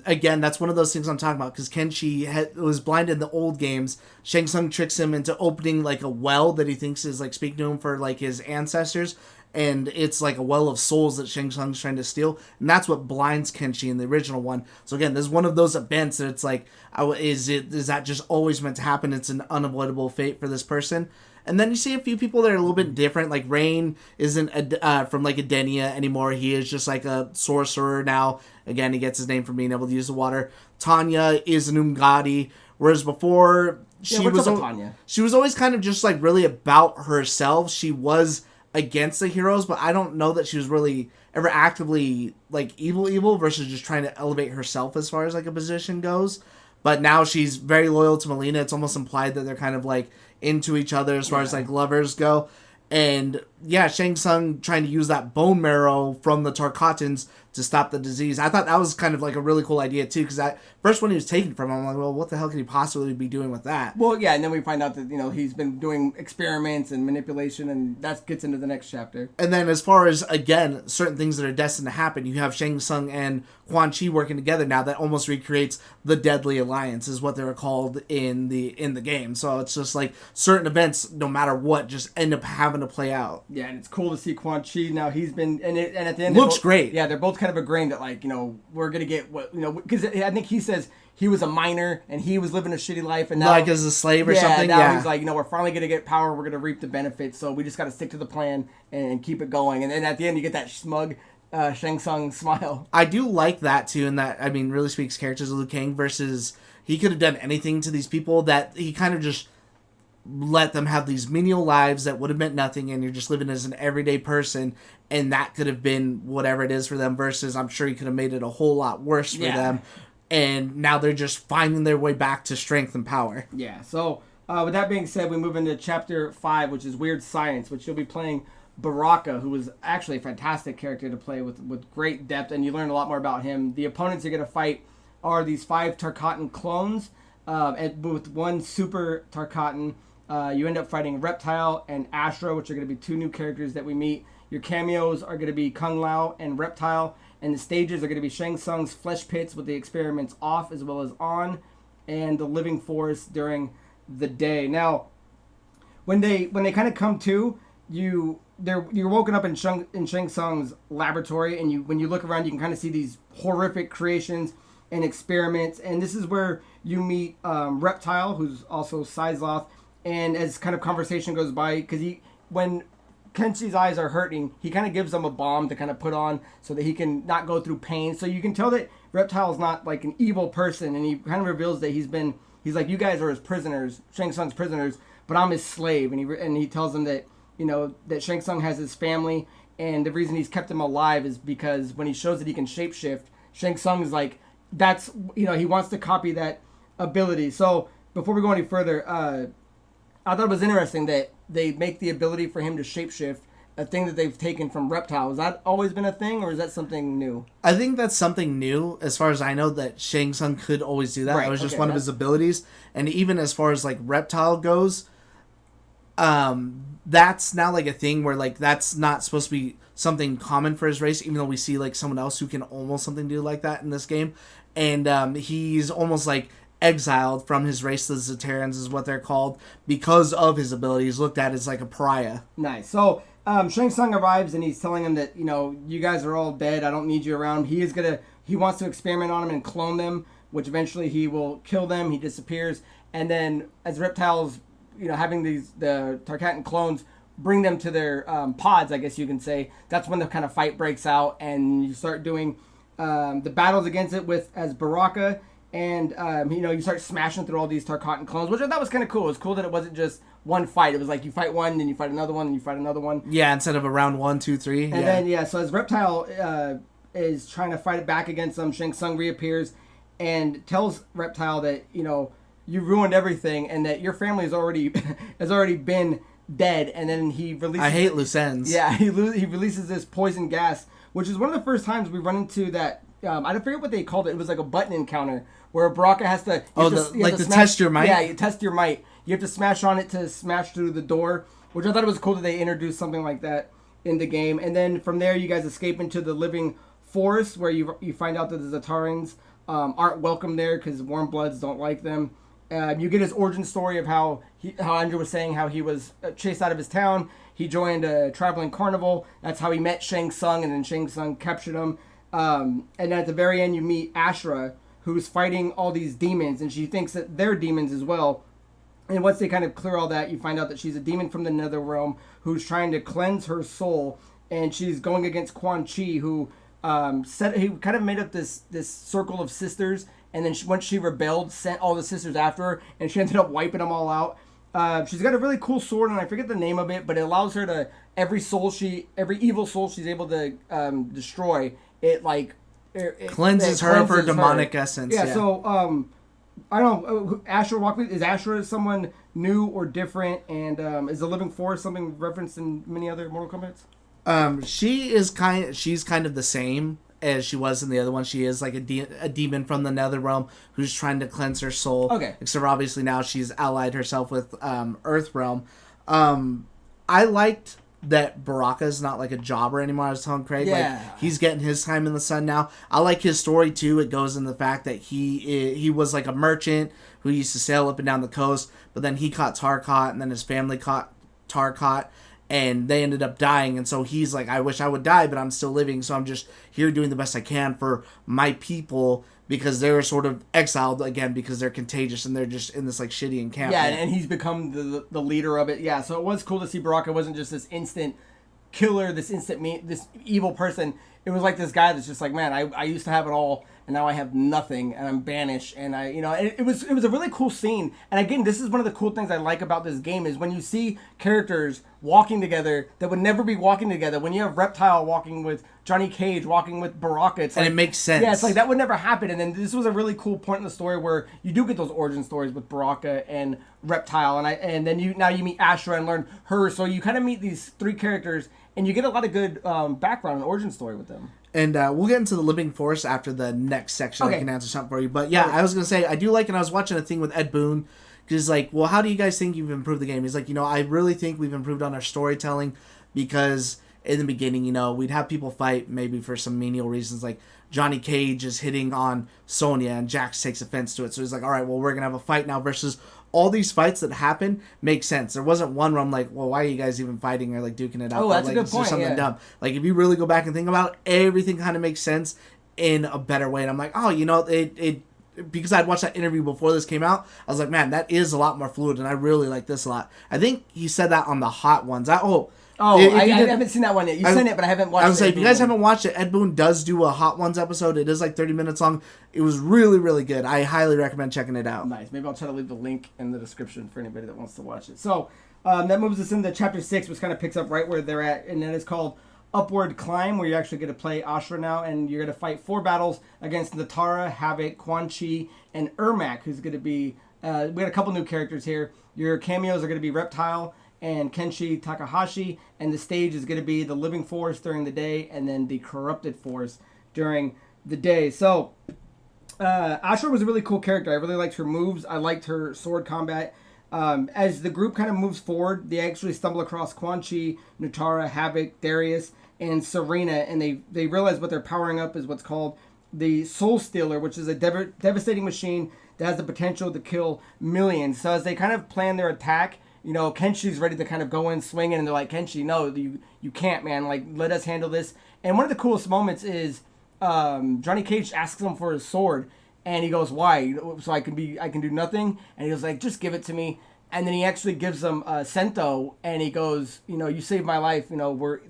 again, that's one of those things I'm talking about, because Kenshi was blind in the old games. Shang Tsung tricks him into opening like a well that he thinks is like speaking to him for like his ancestors. and it's like a well of souls that Shang Tsung's trying to steal, and that's what blinds Kenshi in the original one. So again, this is one of those events that it's like, is that just always meant to happen? It's an unavoidable fate for this person. And then you see a few people that are a little bit different. Like Rain isn't from like Edenia anymore. He is just like a sorcerer now. Again, he gets his name from being able to use the water. Tanya is an Umgadi, whereas before she was always kind of just like really about herself. She was against the heroes, but I don't know that she was really ever actively like evil versus just trying to elevate herself as far as like a position goes. But now she's very loyal to Melina. It's almost implied that they're kind of like into each other as far as like lovers go. And yeah, Shang Tsung trying to use that bone marrow from the Tarkatans to stop the disease. I thought that was kind of like a really cool idea too, because first when he was taken from him, I'm like, well, what the hell could he possibly be doing with that? Well, yeah, and then we find out that, he's been doing experiments and manipulation, and that gets into the next chapter. And then as far as, again, certain things that are destined to happen, you have Shang Tsung and Quan Chi working together now that almost recreates the Deadly Alliance, is what they were called in the game. So it's just like certain events, no matter what, just end up having to play out. Yeah, and it's cool to see Quan Chi now. He's been, and at the end, looks great. Yeah, they're both kind of agreeing that, like, we're gonna get what, because I think he says he was a miner and he was living a shitty life, and now, like as a slave or something. Now he's like, we're finally gonna get power. We're gonna reap the benefits. So we just got to stick to the plan and keep it going. And then at the end, you get that smug Shang Tsung smile. I do like that too, and that, I mean, really speaks characters of Liu Kang versus he could have done anything to these people that he kind of just let them have these menial lives that would have meant nothing, and you're just living as an everyday person, and that could have been whatever it is for them, versus I'm sure he could have made it a whole lot worse for them, and now they're just finding their way back to strength and power. Yeah, so with that being said, we move into Chapter 5, which is Weird Science, which you'll be playing Baraka, who was actually a fantastic character to play with great depth, and you learn a lot more about him. The opponents you're going to fight are these 5 Tarkatan clones, with one super Tarkatan. You end up fighting Reptile and Astra, which are going to be 2 new characters that we meet. Your cameos are going to be Kung Lao and Reptile, and the stages are going to be Shang Tsung's Flesh Pits with the experiments off as well as on, and the Living Forest during the day. Now, when they kind of come to, you're woken up in Shang Tsung's laboratory, and when you look around, you can kind of see these horrific creations and experiments, and this is where you meet Reptile, who's also Sizeloth. And as kind of conversation goes by, because when Kenshi's eyes are hurting, he kind of gives them a bomb to kind of put on so that he can not go through pain. So you can tell that Reptile's not like an evil person, and he kind of reveals that he's like, you guys are his prisoners, Shang Tsung's prisoners, but I'm his slave. And he tells them that, that Shang Tsung has his family, and the reason he's kept him alive is because when he shows that he can shapeshift, Shang Tsung is like, that's, he wants to copy that ability. So before we go any further, I thought it was interesting that they make the ability for him to shapeshift a thing that they've taken from Reptile. Has that always been a thing, or is that something new? I think that's something new. As far as I know, that Shang Tsung could always do that. Right, that was just one of his abilities. And even as far as like Reptile goes, that's now like a thing where like that's not supposed to be something common for his race, even though we see like someone else who can almost something do like that in this game. And he's almost like exiled from his race. The Zaterans is what they're called, because of his abilities, looked at as like a pariah. Nice. So Shang Tsung arrives and he's telling him that, you guys are all dead, I don't need you around. He wants to experiment on them and clone them, which eventually he will kill them. He disappears, and then as Reptile's having the Tarkatan clones bring them to their pods, I guess you can say, that's when the kind of fight breaks out, and you start doing the battles against it as Baraka. And, you start smashing through all these Tarkatan clones, which I thought was kind of cool. It was cool that it wasn't just one fight. It was like you fight one, then you fight another one, then you fight another one. Yeah, instead of a round 1, 2, 3. And then, so as Reptile is trying to fight it back against them, Shang Tsung reappears and tells Reptile that, you ruined everything and that your family has already been dead. And then he releases... I hate loose ends. Yeah, he releases this poison gas, which is one of the first times we run into that... I don't forget what they called it. It was like a button encounter where Baraka has to... to test your might? Yeah, you test your might. You have to smash on it to smash through the door, which I thought it was cool that they introduced something like that in the game. And then from there, you guys escape into the living forest, where you find out that the Zatarans aren't welcome there because warm bloods don't like them. You get his origin story of how Andrew was saying how he was chased out of his town. he joined a traveling carnival. That's how he met Shang Tsung, and then Shang Tsung captured him. And then at the very end, you meet Ashura, who's fighting all these demons, and she thinks that they're demons as well. And once they kind of clear all that, you find out that she's a demon from the nether realm who's trying to cleanse her soul, and she's going against Quan Chi, who he kind of made up this circle of sisters, and then once she rebelled, sent all the sisters after her, and she ended up wiping them all out. She's got a really cool sword, and I forget the name of it, but it allows her to every evil soul she's able to destroy. It cleanses her of her demonic essence. Yeah. So I don't know. Ashura, is Ashura someone new or different? And is the Living Force something referenced in many other Mortal Kombats? She's kind of the same as she was in the other one. She is like a demon from the nether realm who's trying to cleanse her soul. Okay. Except obviously now she's allied herself with Earth realm. I liked that Baraka's not like a jobber anymore. I was telling Craig, like, he's getting his time in the sun now. I like his story too. It goes in the fact that he was like a merchant who used to sail up and down the coast, but then he caught Tarkot, and then his family caught Tarkot, and they ended up dying. And so he's like, I wish I would die, but I'm still living, so I'm just here doing the best I can for my people, because they're sort of exiled again because they're contagious and they're just in this like shitty encampment. Yeah, and he's become the leader of it. Yeah, so it was cool to see Baraka wasn't just this instant killer, this evil person. It was like this guy that's just like, man, I used to have it all, and now I have nothing, and I'm banished. And it was a really cool scene. And again, this is one of the cool things I like about this game is when you see characters walking together that would never be walking together. When you have Reptile walking with Johnny Cage, walking with Baraka, it's like, and it makes sense. Yeah, it's like that would never happen. And then this was a really cool point in the story where you do get those origin stories with Baraka and Reptile, and then you meet Ashura and learn her. So you kind of meet these three characters, and you get a lot of good background and origin story with them. And we'll get into the Living Force after the next section. Okay. I can answer something for you. But yeah, I was going to say, I do like, and I was watching a thing with Ed Boon, because he's like, well, how do you guys think you've improved the game? He's like, I really think we've improved on our storytelling, because in the beginning, we'd have people fight maybe for some menial reasons, like Johnny Cage is hitting on Sonya and Jax takes offense to it. So he's like, all right, well, we're going to have a fight now, versus all these fights that happen make sense. There wasn't one where I'm like, well, why are you guys even fighting or like duking it out? Oh, that's like, a good point. Something dumb. Like, if you really go back and think about it, everything kind of makes sense in a better way. And I'm like, oh, it because I'd watched that interview before this came out, I was like, man, that is a lot more fluid, and I really like this a lot. I think he said that on the Hot Ones. I haven't seen that one yet. You sent it, but I haven't watched it. I was like, if you guys haven't watched it, Ed Boon does do a Hot Ones episode. It is like 30 minutes long. It was really, really good. I highly recommend checking it out. Nice. Maybe I'll try to leave the link in the description for anybody that wants to watch it. So that moves us into Chapter 6, which kind of picks up right where they're at, and then it's called Upward Climb, where you're actually going to play Ashura now, and you're going to fight 4 battles against Natara, Havoc, Quan Chi, and Ermac, who's going to be... we got a couple new characters here. Your cameos are going to be Reptile and Kenshi Takahashi, and the stage is going to be the Living Force during the day, and then the Corrupted Force during the day. So, Ashura was a really cool character. I really liked her moves. I liked her sword combat. As the group kind of moves forward, they actually stumble across Quan Chi, Natara, Havoc, Darius, and Serena, and they realize what they're powering up is what's called the Soul Stealer, which is a devastating machine that has the potential to kill millions. So as they kind of plan their attack, Kenshi's ready to kind of go in swinging, and they're like, Kenshi, no, you can't, man. Like, let us handle this. And one of the coolest moments is Johnny Cage asks him for his sword, and he goes, why? So I can do nothing? And he goes like, just give it to me. And then he actually gives him Sento, and he goes, you saved my life. We're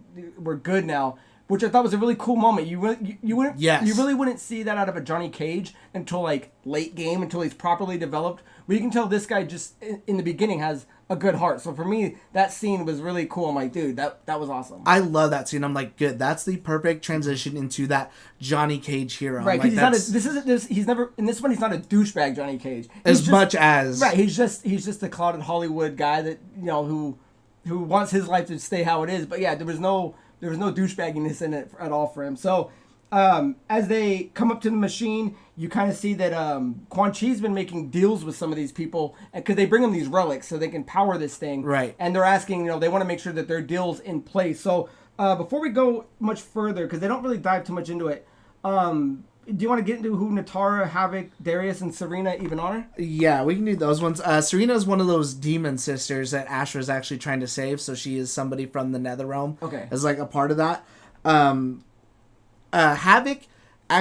good now. Which I thought was a really cool moment. You really wouldn't see that out of a Johnny Cage until like late game, until he's properly developed. But you can tell this guy just in the beginning has a good heart. So for me, that scene was really cool. I'm like, dude, that was awesome. I love that scene. I'm like, good. That's the perfect transition into that Johnny Cage hero. Right, because like, he's never in this one. He's not a douchebag, Johnny Cage. Right. He's just a clouded Hollywood guy that who wants his life to stay how it is. But yeah, there was no douchebagginess in it at all for him. So as they come up to the machine, you kind of see that Quan Chi's been making deals with some of these people because they bring them these relics so they can power this thing. Right. And they're asking, they want to make sure that their deal's in place. So before we go much further, because they don't really dive too much into it, do you want to get into who Natara, Havoc, Darius, and Serena even are? Yeah, we can do those ones. Serena is one of those demon sisters that Asher is actually trying to save, so she is somebody from the Netherrealm. Okay. As like a part of that. Havoc,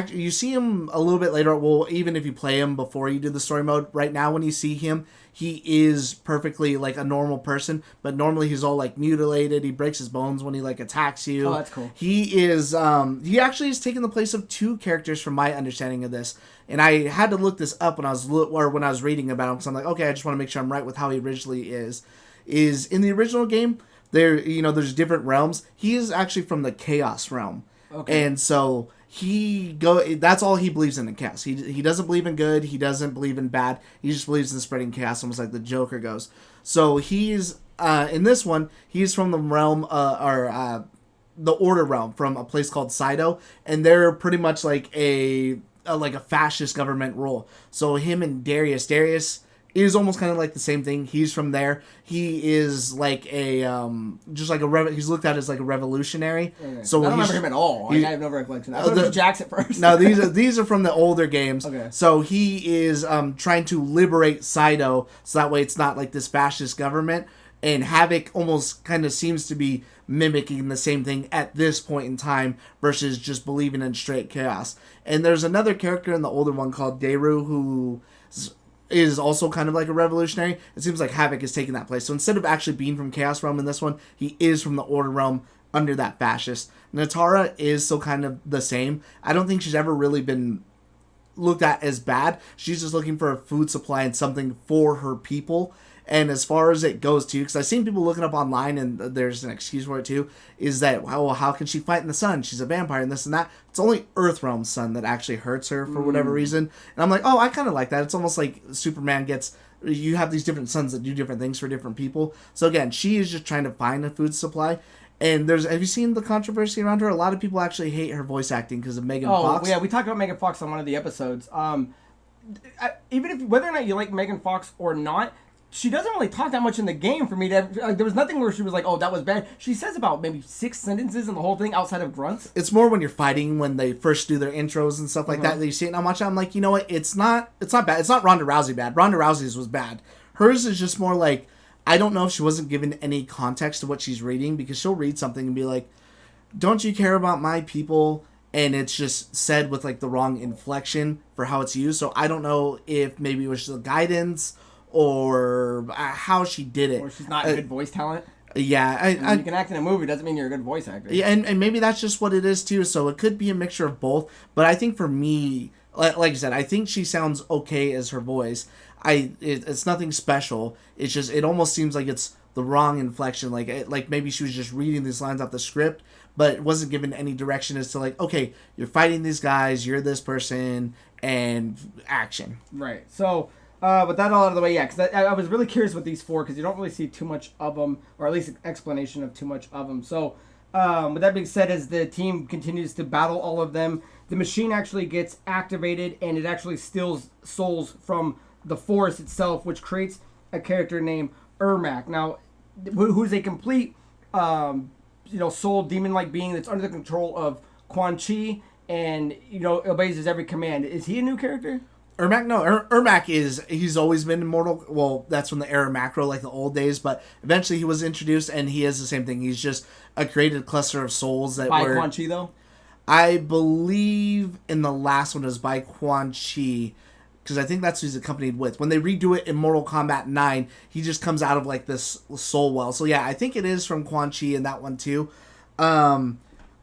you see him a little bit later. Well, even if you play him before you do the story mode, right now when you see him, he is perfectly like a normal person, but normally he's all like mutilated. He breaks his bones when he like attacks you. Oh, that's cool. He is he actually has taken the place of two characters from my understanding of this, and I had to look this up when I was reading about him, because I'm like, okay, I just want to make sure I'm right with how he originally is in the original game. There's different realms. He is actually from the Chaos realm. Okay. And so that's all he believes in chaos. He doesn't believe in good, he doesn't believe in bad. He just believes in spreading chaos, almost like the Joker goes. So he's in this one, he's from the realm the Order realm, from a place called Sido, and they're pretty much like a fascist government rule. So him and Darius is almost kind of like the same thing. He's from there. He is like he's looked at as like a revolutionary. Okay. So I don't remember him at all. I have no recollection. I thought it was Jax at first. No, these are from the older games. Okay. So he is trying to liberate Sido, so that way it's not like this fascist government. And Havoc almost kind of seems to be mimicking the same thing at this point in time versus just believing in straight chaos. And there's another character in the older one called Deru who is also kind of like a revolutionary. It seems like Havoc is taking that place. So instead of actually being from Chaos Realm in this one, he is from the Order Realm under that fascist. Natara is still kind of the same. I don't think she's ever really been looked at as bad. She's just looking for a food supply and something for her people. And as far as it goes too, because I've seen people looking up online, and there's an excuse for it too, is that, well, how can she fight in the sun? She's a vampire and this and that. It's only Earthrealm's sun that actually hurts her for whatever reason. And I'm like, oh, I kind of like that. It's almost like Superman you have these different suns that do different things for different people. So again, she is just trying to find a food supply. And have you seen the controversy around her? A lot of people actually hate her voice acting because of Megan Fox. Oh, yeah, we talked about Megan Fox on one of the episodes. Whether or not you like Megan Fox or not, she doesn't really talk that much in the game for me to there was nothing where she was like, oh, that was bad. She says about maybe 6 sentences in the whole thing outside of grunts. It's more when you're fighting, when they first do their intros and stuff like that you see it. And I'm watching, I'm like, you know what? It's not bad. It's not Ronda Rousey bad. Ronda Rousey's was bad. Hers is just more like, I don't know if she wasn't given any context to what she's reading, because she'll read something and be like, don't you care about my people? And it's just said with like the wrong inflection for how it's used. So I don't know if maybe it was the guidance or how she did it. Or she's not a good voice talent. Yeah. You can act in a movie, doesn't mean you're a good voice actor. Yeah, and maybe that's just what it is too. So it could be a mixture of both. But I think for me, like I said, I think she sounds okay as her voice. It's nothing special. It's just, it almost seems like it's the wrong inflection. Like maybe she was just reading these lines off the script, but it wasn't given any direction as to like, okay, you're fighting these guys, you're this person, and action. Right. So, with that all out of the way, yeah, because I was really curious with these 4, because you don't really see too much of them, or at least an explanation of too much of them. So, with that being said, as the team continues to battle all of them, the machine actually gets activated, and it actually steals souls from the forest itself, which creates a character named Ermac. Now, who's a complete, soul demon-like being that's under the control of Quan Chi, and obeys his every command. Is he a new character? Ermac, no. Ermac he's always been immortal. Well, that's from the era Macro, like the old days, but eventually he was introduced, and he is the same thing. He's just a created cluster of souls that by Quan Chi, though? I believe in the last one it was by Quan Chi, because I think that's who he's accompanied with. When they redo it in Mortal Kombat 9, he just comes out of like this soul well. So yeah, I think it is from Quan Chi in that one too.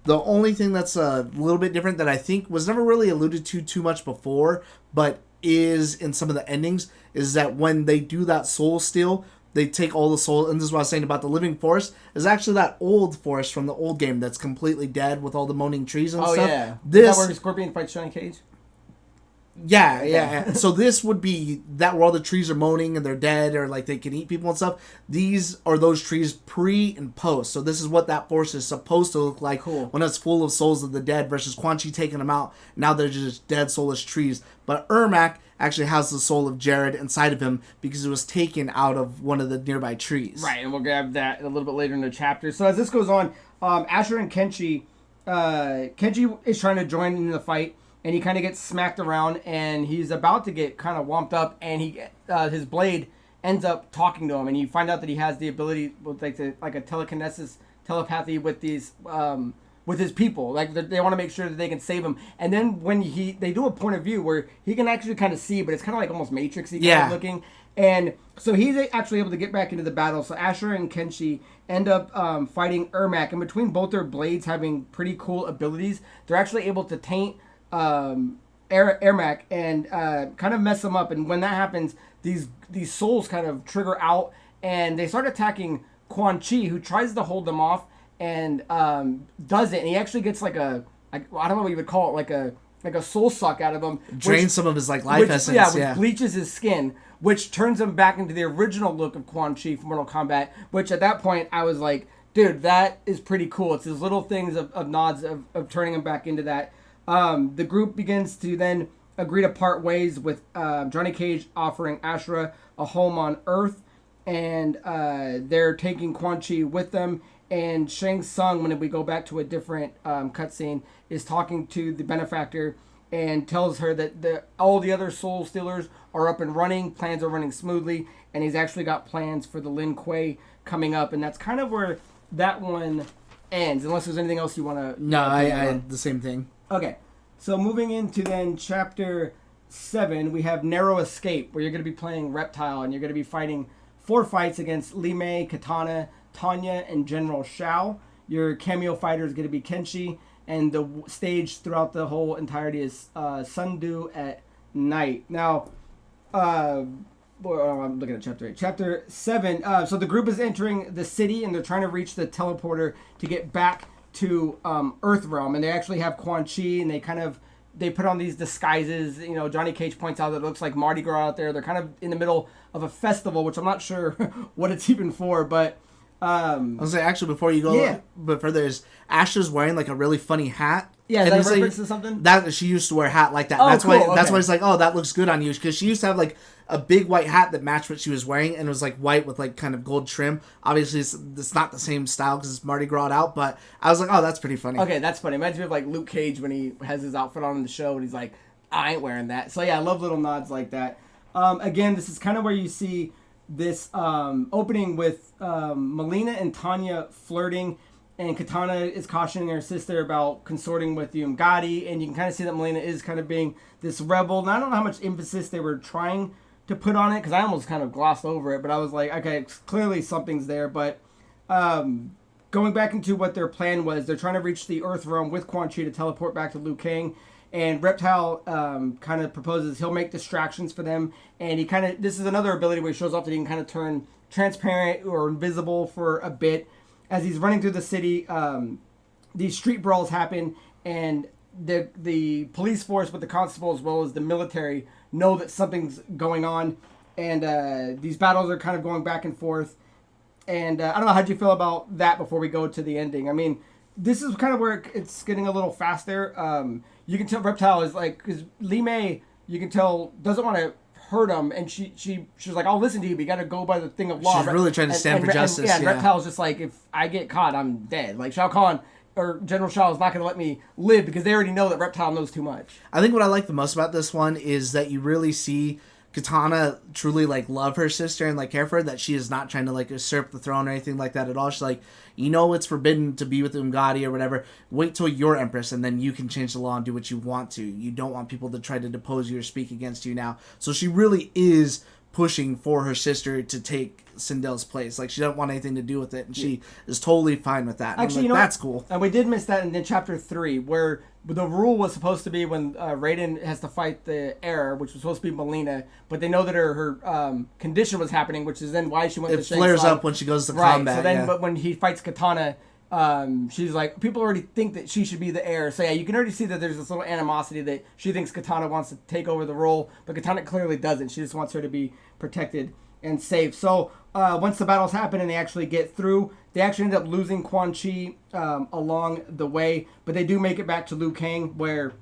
The only thing that's a little bit different that I think was never really alluded to too much before, but is in some of the endings, is that when they do that soul steal, they take all the soul, and this is what I was saying about the living forest, is actually that old forest from the old game that's completely dead with all the moaning trees and stuff. Oh yeah. Is that where Scorpion fights Johnny Cage? Yeah. So this would be that where all the trees are moaning and they're dead, or like they can eat people and stuff. These are those trees pre and post. So this is what that forest is supposed to look like when it's full of souls of the dead, versus Quan Chi taking them out. Now they're just dead soulless trees. But Ermac actually has the soul of Jared inside of him because it was taken out of one of the nearby trees. Right, and we'll grab that a little bit later in the chapter. So as this goes on, Asher and Kenshi is trying to join in the fight. and he kind of gets smacked around, and he's about to get kind of womped up, and his blade ends up talking to him, and you find out that he has the ability with like a telekinesis telepathy with these with his people. Like they want to make sure that they can save him. And then when they do a point of view where he can actually kind of see, but it's kind of like almost Matrixy kind of looking. And so he's actually able to get back into the battle. So Ashura and Kenshi end up fighting Ermac, and between both their blades having pretty cool abilities, they're actually able to taint Ermac and kind of mess him up. And when that happens, these souls kind of trigger out, and they start attacking Quan Chi, who tries to hold them off and does it. And he actually gets I don't know what you would call it, like a soul suck out of him. Drains some of his life essence. Which bleaches his skin, which turns him back into the original look of Quan Chi from Mortal Kombat, which at that point I was like, dude, that is pretty cool. It's these little things of nods of turning him back into that. The group begins to then agree to part ways, with Johnny Cage offering Ashura a home on Earth, and they're taking Quan Chi with them. And Shang Tsung, when we go back to a different cutscene, is talking to the benefactor and tells her that all the other Soul Stealers are up and running, plans are running smoothly, and he's actually got plans for the Lin Kuei coming up. And that's kind of where that one ends, unless there's anything else you want to... No, I had the same thing. Okay, so moving into then Chapter 7, we have Narrow Escape, where you're going to be playing Reptile, and you're going to be fighting 4 fights against Li Mei, Katana, Tanya, and General Shao. Your cameo fighter is going to be Kenshi, and the stage throughout the whole entirety is Sundew at night. Now, I'm looking at Chapter 8. Chapter 7, so the group is entering the city, and they're trying to reach the teleporter to get back to Earthrealm, and they actually have Quan Chi, and they put on these disguises. You know, Johnny Cage points out that it looks like Mardi Gras out there. They're kind of in the middle of a festival, which I'm not sure what it's even for, but... I was like, actually, before you go further, Ashla's wearing like a really funny hat. Yeah, is that a reference to something? That she used to wear a hat like that. Oh, that's cool. why. That's why it's like, oh, that looks good on you, because she used to have like a big white hat that matched what she was wearing, and it was like white with like kind of gold trim. Obviously, it's not the same style because it's Mardi Gras out, but I was like, oh, that's pretty funny. Okay, that's funny. It reminds me of like Luke Cage when he has his outfit on in the show, and he's like, I ain't wearing that. So yeah, I love little nods like that. Again, this is kind of where you see this opening with Melina and Tanya flirting, and Katana is cautioning her sister about consorting with the Umgadi, and you can kind of see that Melina is kind of being this rebel. And I don't know how much emphasis they were trying to put on it, because I almost kind of glossed over it, but I was like, okay, clearly something's there. But going back into what their plan was, they're trying to reach the Earth realm with Quan Chi to teleport back to Liu Kang. And Reptile kind of proposes he'll make distractions for them. And this is another ability where he shows off that he can kind of turn transparent or invisible for a bit. As he's running through the city, these street brawls happen, and the police force with the constable as well as the military know that something's going on. And these battles are kind of going back and forth. And I don't know, how'd you feel about that before we go to the ending? I mean, this is kind of where it's getting a little faster. You can tell Reptile is like, because Li Mei, you can tell, doesn't want to hurt him, and she's like, I'll listen to you, but you got to go by the thing of law. She's really trying to stand for justice. And Reptile's just like, if I get caught, I'm dead. Like Shao Kahn or General Shao is not going to let me live, because they already know that Reptile knows too much. I think what I like the most about this one is that you really see Katana truly like love her sister and like care for her, that she is not trying to like usurp the throne or anything like that at all. She's like, you know, it's forbidden to be with Umgadi or whatever. Wait till you're empress, and then you can change the law and do what you want to. You don't want people to try to depose you or speak against you now. So she really is pushing for her sister to take Sindel's place. Like, she doesn't want anything to do with it, and she is totally fine with that. Actually, like, you know that's what? cool. And we did miss that in Chapter 3, where the rule was supposed to be when Raiden has to fight the heir, which was supposed to be Melina, but they know that her condition was happening, which is then why she went to Shang flares Tsung. up when she goes to right, combat. So then, but when he fights Katana, she's like, people already think that she should be the heir. So yeah, you can already see that there's this little animosity that she thinks Katana wants to take over the role, but Katana clearly doesn't. She just wants her to be protected and safe. So once the battles happen and they actually get through, they actually end up losing Quan Chi along the way, but they do make it back to Liu Kang, where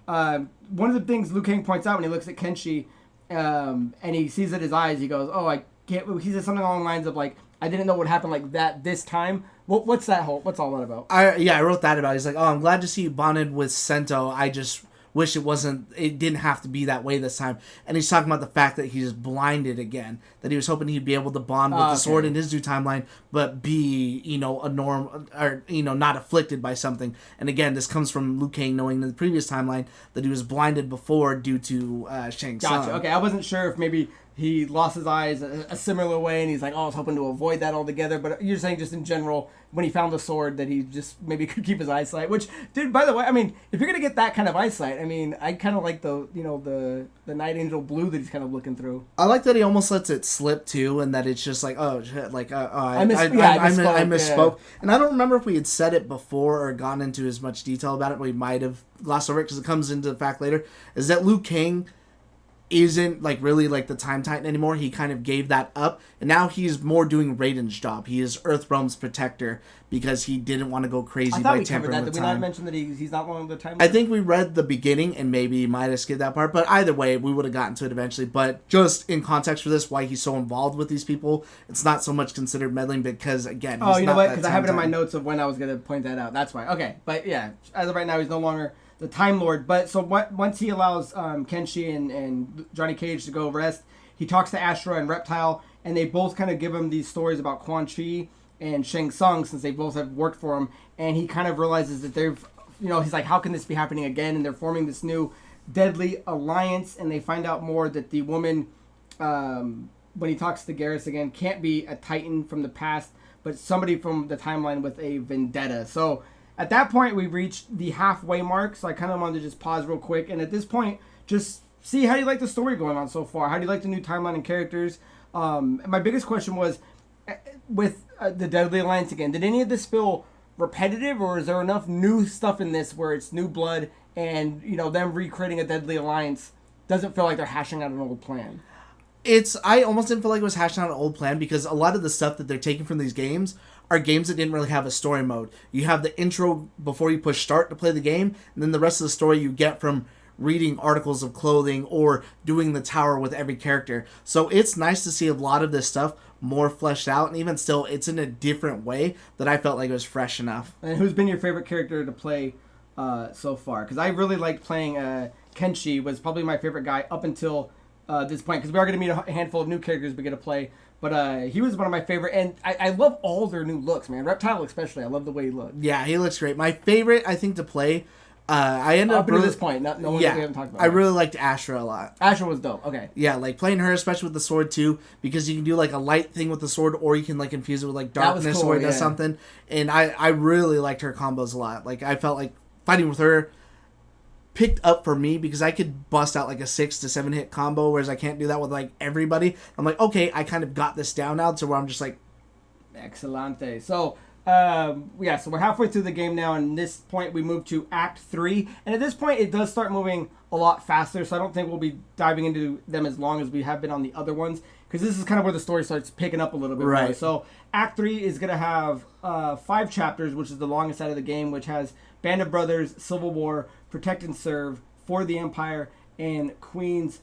one of the things Liu Kang points out when he looks at Kenshi and he sees at his eyes, he goes, oh, I can't, he says something along the lines of like, I didn't know what happened like that this time. What's all that about? I wrote that about it. He's like, oh, I'm glad to see you bonded with Sento. I just wish it didn't have to be that way this time. And he's talking about the fact that he's blinded again, that he was hoping he'd be able to bond with the sword in his new timeline, but be, a norm, or, not afflicted by something. And again, this comes from Liu Kang knowing in the previous timeline that he was blinded before due to Shang Tsung. Gotcha. Okay, I wasn't sure if maybe he lost his eyes a similar way, and he's like, I was hoping to avoid that altogether. But you're saying just in general, when he found the sword, that he just maybe could keep his eyesight. Which, dude, by the way, I mean, if you're gonna get that kind of eyesight, I mean, I kind of like the Night Angel blue that he's kind of looking through. I like that he almost lets it slip too, and that it's just like, oh shit, like I misspoke. Yeah. And I don't remember if we had said it before or gone into as much detail about it, but we might have glossed over it because it comes into the fact later. Is that Liu Kang isn't like really like the Time Titan anymore. He kind of gave that up, and now he's more doing Raiden's job. He is Earthrealm's protector because he didn't want to go crazy by tampering with time. Did we not mention that he's not one of the time? I think we read the beginning and maybe might have skipped that part, but either way, we would have gotten to it eventually. But just in context for this, why he's so involved with these people, it's not so much considered meddling because again, you know what? Because I have it in my notes of when I was going to point that out. That's why. Okay, but yeah, as of right now, he's no longer the Time Lord. But so once he allows Kenshi and Johnny Cage to go rest, he talks to Astra and Reptile, and they both kind of give him these stories about Quan Chi and Shang Tsung, since they both have worked for him, and he kind of realizes that he's like, how can this be happening again? And they're forming this new deadly alliance, and they find out more that the woman, when he talks to Garrus again, can't be a Titan from the past, but somebody from the timeline with a vendetta. So at that point, we reached the halfway mark, so I kind of wanted to just pause real quick, and at this point, just see how do you like the story going on so far? How do you like the new timeline and characters? My biggest question was, with the Deadly Alliance again, did any of this feel repetitive, or is there enough new stuff in this where it's new blood and them recreating a Deadly Alliance doesn't feel like they're hashing out an old plan? I almost didn't feel like it was hashing out an old plan, because a lot of the stuff that they're taking from these games are games that didn't really have a story mode. You have the intro before you push start to play the game, and then the rest of the story you get from reading articles of clothing or doing the tower with every character. So it's nice to see a lot of this stuff more fleshed out, and even still, it's in a different way that I felt like it was fresh enough. And who's been your favorite character to play so far? Because I really liked playing Kenshi, was probably my favorite guy up until this point, because we are going to meet a handful of new characters we get to play, but he was one of my favorite, and I love all their new looks, man. Reptile especially, I love the way he looks. Yeah, he looks great. My favorite, I think, to play, I ended up to this point, no one we haven't talked about. I really liked Astra a lot. Astra was dope. Okay. Yeah, like playing her, especially with the sword too, because you can do like a light thing with the sword, or you can like infuse it with like darkness, cool, or it does something. And I really liked her combos a lot. Like I felt like fighting with her picked up for me, because I could bust out like a 6 to 7 hit combo, whereas I can't do that with like everybody. I'm like, okay, I kind of got this down now, to where I'm just like, excellente. So. So we're halfway through the game now, and at this point we move to Act 3, and at this point it does start moving a lot faster, so I don't think we'll be diving into them as long as we have been on the other ones, because this is kind of where the story starts picking up a little bit more. So Act 3 is going to have 5 chapters, which is the longest out of the game, which has Band of Brothers, Civil War, Protect and Serve, For the Empire, and Queen's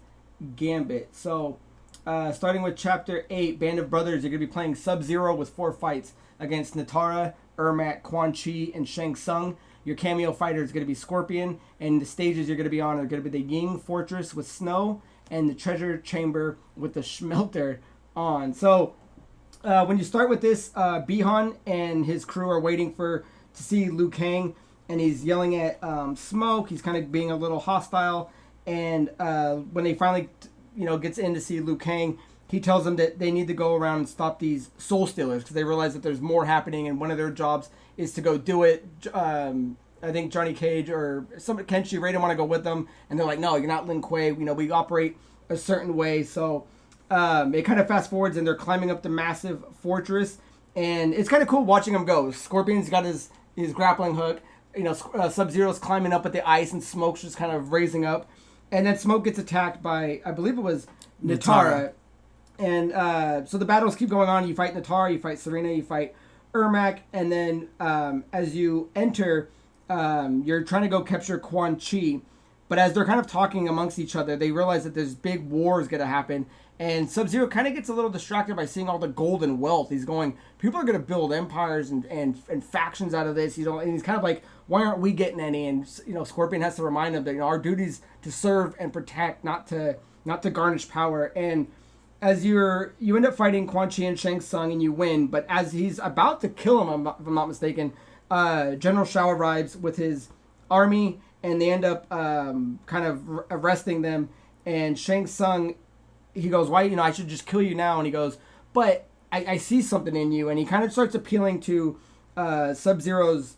Gambit. So starting with Chapter 8, Band of Brothers, you're going to be playing Sub-Zero with 4 fights against Natara, Ermac, Quan Chi, and Shang Tsung. Your cameo fighter is going to be Scorpion, and the stages you're going to be on are going to be the Ying Fortress with Snow and the Treasure Chamber with the Schmelter on. So when you start with this, Bihan and his crew are waiting to see Liu Kang, and he's yelling at Smoke. He's kind of being a little hostile, and when they finally gets in to see Liu Kang, he tells them that they need to go around and stop these soul stealers, because they realize that there's more happening, and one of their jobs is to go do it. I think Johnny Cage or Kenshi Raiden want to go with them, and they're like, no, you're not Lin Kuei. We operate a certain way. So it kind of fast forwards, and they're climbing up the massive fortress, and it's kind of cool watching them go. Scorpion's got his grappling hook. Sub-Zero's climbing up at the ice, and Smoke's just kind of raising up, and then Smoke gets attacked by, I believe it was Natara. And so the battles keep going on. You fight Natara, you fight Serena, you fight Ermac, and then as you enter, you're trying to go capture Quan Chi. But as they're kind of talking amongst each other, they realize that this big war is going to happen, And Sub-Zero kind of gets a little distracted by seeing all the gold and wealth. He's going, people are going to build empires and factions out of this. And he's kind of like, why aren't we getting any? And Scorpion has to remind him that our duty's to serve and protect, not to garnish power. And as you end up fighting Quan Chi and Shang Tsung and you win, but as he's about to kill him, if I'm not mistaken, General Shao arrives with his army, and they end up kind of arresting them. And Shang Tsung, he goes, why, I should just kill you now. And he goes, but I see something in you. And he kind of starts appealing to Sub-Zero's,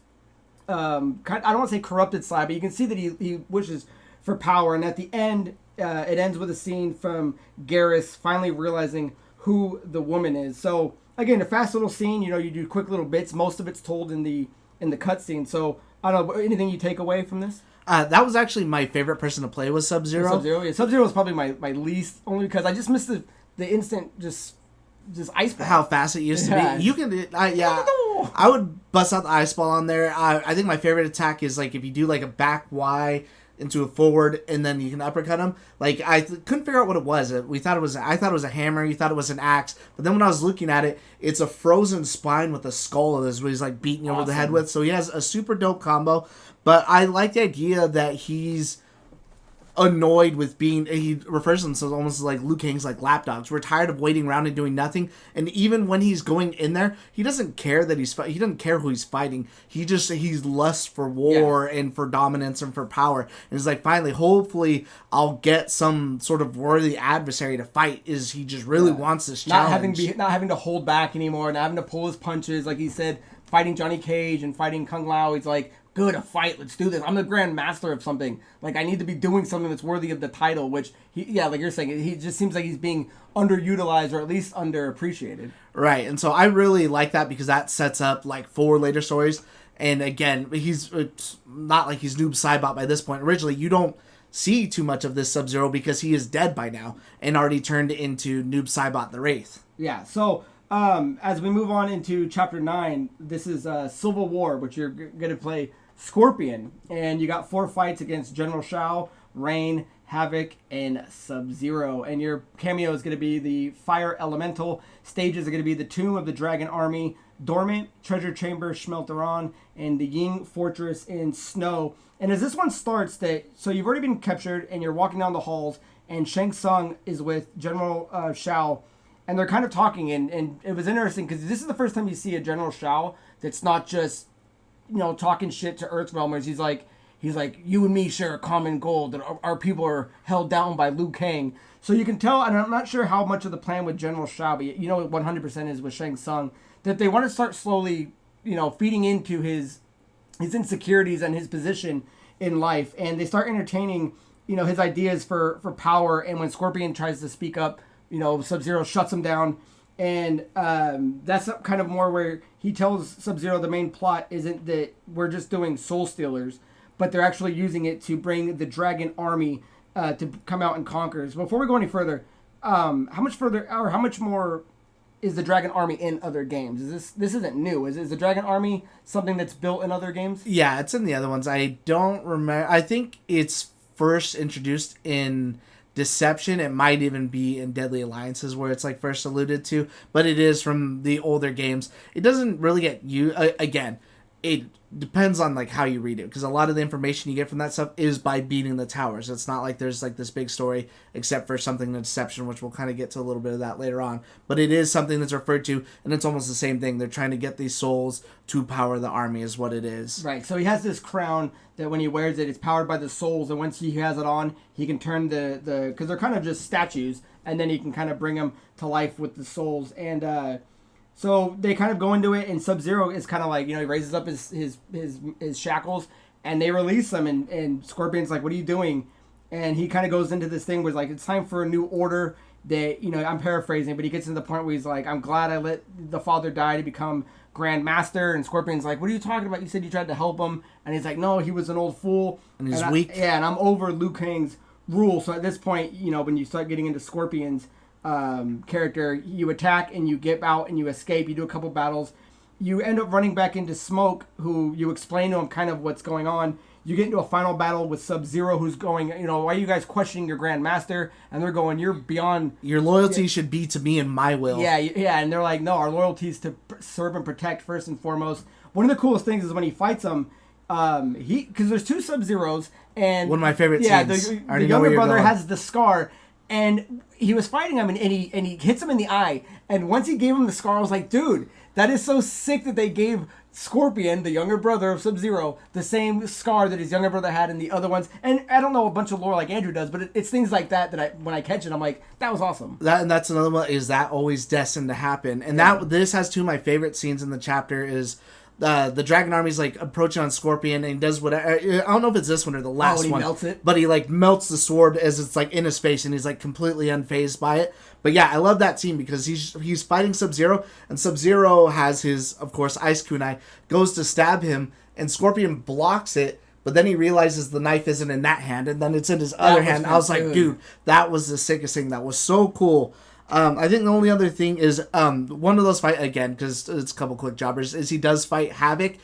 I don't want to say corrupted side, but you can see that he wishes for power. And at the end, it ends with a scene from Garrus finally realizing who the woman is. So, again, a fast little scene. You do quick little bits. Most of it's told in the cutscene. So, I don't know, anything you take away from this? That was actually my favorite person to play was Sub-Zero. Sub-Zero, yeah. Sub-Zero was probably my least, only because I just missed the instant just ice ball. How fast it used to be. You can, I would bust out the ice ball on there. I think my favorite attack is like if you do like a back Y into a forward and then you can uppercut him. Like I couldn't figure out what it was. I thought it was a hammer. You thought it was an axe. But then when I was looking at it, it's a frozen spine with a skull that he's like beating you over the head with. So he has a super dope combo. But I like the idea that he's annoyed with being, he refers to himself almost like Liu Kang's like lapdogs. We're tired of waiting around and doing nothing. And even when he's going in there, he doesn't care that he doesn't care who he's fighting. He's lust for war and for dominance and for power. And he's like, finally, hopefully I'll get some sort of worthy adversary to fight. Is he just really wants this challenge. Not having to hold back anymore, not having to pull his punches. Like he said, fighting Johnny Cage and fighting Kung Lao, he's like, good, a fight, let's do this. I'm the Grand Master of something. Like, I need to be doing something that's worthy of the title, which, like you're saying, he just seems like he's being underutilized or at least underappreciated. Right, and so I really like that because that sets up, like, 4 later stories. And again, it's not like he's Noob Saibot by this point. Originally, you don't see too much of this Sub-Zero because he is dead by now and already turned into Noob Saibot the Wraith. Yeah, so as we move on into Chapter 9, this is Civil War, which you're going to play Scorpion, and you got 4 fights against General Shao, Rain, Havoc, and Sub-Zero. And your cameo is going to be the Fire Elemental. Stages are going to be the Tomb of the Dragon Army, Dormant, Treasure Chamber, Schmelteron, and the Ying Fortress in Snow. And as this one starts, so you've already been captured, and you're walking down the halls, and Shang Tsung is with General Shao, and they're kind of talking, and it was interesting because this is the first time you see a General Shao that's not just talking shit to Earthrealmers. He's like, you and me share a common goal, that our people are held down by Liu Kang. So you can tell, and I'm not sure how much of the plan with General Shao, but 100% is with Shang Tsung, that they want to start slowly, feeding into his insecurities and his position in life. And they start entertaining, his ideas for power. And when Scorpion tries to speak up, Sub-Zero shuts him down. And that's kind of more where he tells Sub-Zero the main plot isn't that we're just doing Soul Stealers, but they're actually using it to bring the Dragon Army to come out and conquer. So before we go any further, how much more is the Dragon Army in other games? This isn't new. Is the Dragon Army something that's built in other games? Yeah, it's in the other ones. I don't remember. I think it's first introduced in Deception. It might even be in Deadly Alliances where it's like first alluded to, but it is from the older games. It doesn't really get you again. It depends on like how you read it, because a lot of the information you get from that stuff is by beating the towers. It's not like there's like this big story except for something in Deception, which we'll kind of get to a little bit of that later on. But it is something that's referred to, and it's almost the same thing. They're trying to get these souls to power the army is what it is. Right. So he has this crown that when he wears it, it's powered by the souls, and once he has it on, he can turn the because they're kind of just statues, and then he can kind of bring them to life with the souls. And so they kind of go into it, and Sub-Zero is kind of like, he raises up his shackles, and they release him, and Scorpion's like, what are you doing? And he kind of goes into this thing where it's like, it's time for a new order that, I'm paraphrasing, but he gets to the point where he's like, I'm glad I let the father die to become Grand Master. And Scorpion's like, what are you talking about? You said you tried to help him. And he's like, no, he was an old fool. And he's weak. And I'm over Liu Kang's rule. So at this point, when you start getting into Scorpion's character, you attack and you get out and you escape. You do a couple battles. You end up running back into Smoke, who you explain to him kind of what's going on. you get into a final battle with Sub-Zero, who's going, why are you guys questioning your Grandmaster? And they're going, you're beyond... Your loyalty should be to me and my will. Yeah, and they're like, no, our loyalty is to serve and protect first and foremost. One of the coolest things is when he fights them, because there's two Sub-Zeros, and... One of my favorite scenes. The younger brother has the scar, and he was fighting him, and he hits him in the eye, and once he gave him the scar, I was like, dude, that is so sick that they gave Scorpion, the younger brother of Sub-Zero, the same scar that his younger brother had in the other ones. And I don't know a bunch of lore like Andrew does, but it's things like that when I catch it, I'm like, that was awesome. That's another one, is that always destined to happen. And this has two of my favorite scenes in the chapter is... the Dragon Army's like approaching on Scorpion, and he does whatever. I don't know if it's this one or the last he one. Melts it. But he like melts the sword as it's like in his face, and he's like completely unfazed by it. But yeah, I love that scene because he's fighting Sub-Zero, and Sub-Zero has his, of course, Ice Kunai, goes to stab him, and Scorpion blocks it. But then he realizes the knife isn't in that hand, and then it's in his other hand. I was like, dude, that was the sickest thing. That was so cool. I think the only other thing is one of those fight again, because it's a couple quick jobbers, is he does fight Havoc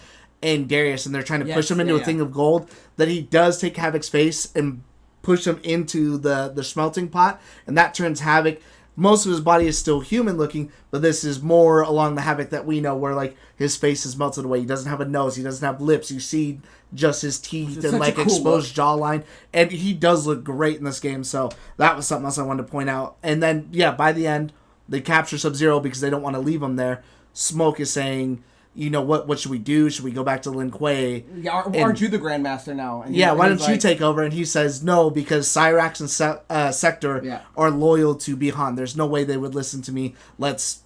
and Darius, and they're trying to push him into a thing of gold. That he does take Havoc's face and push him into the smelting pot, and that turns Havoc. Most of his body is still human looking, but this is more along the Havoc that we know, where like his face is melted away. He doesn't have a nose. He doesn't have lips. You see just his teeth and like exposed jawline, and he does look great in this game. So that was something else I wanted to point out. And then by the end, they capture Sub-Zero because they don't want to leave him there. Smoke is saying, what should we do? Should we go back to Lin Kuei? Yeah, aren't you the Grandmaster now? And why don't you take over? And he says no, because Cyrax and Sector are loyal to Bihan. There's no way they would listen to me. Let's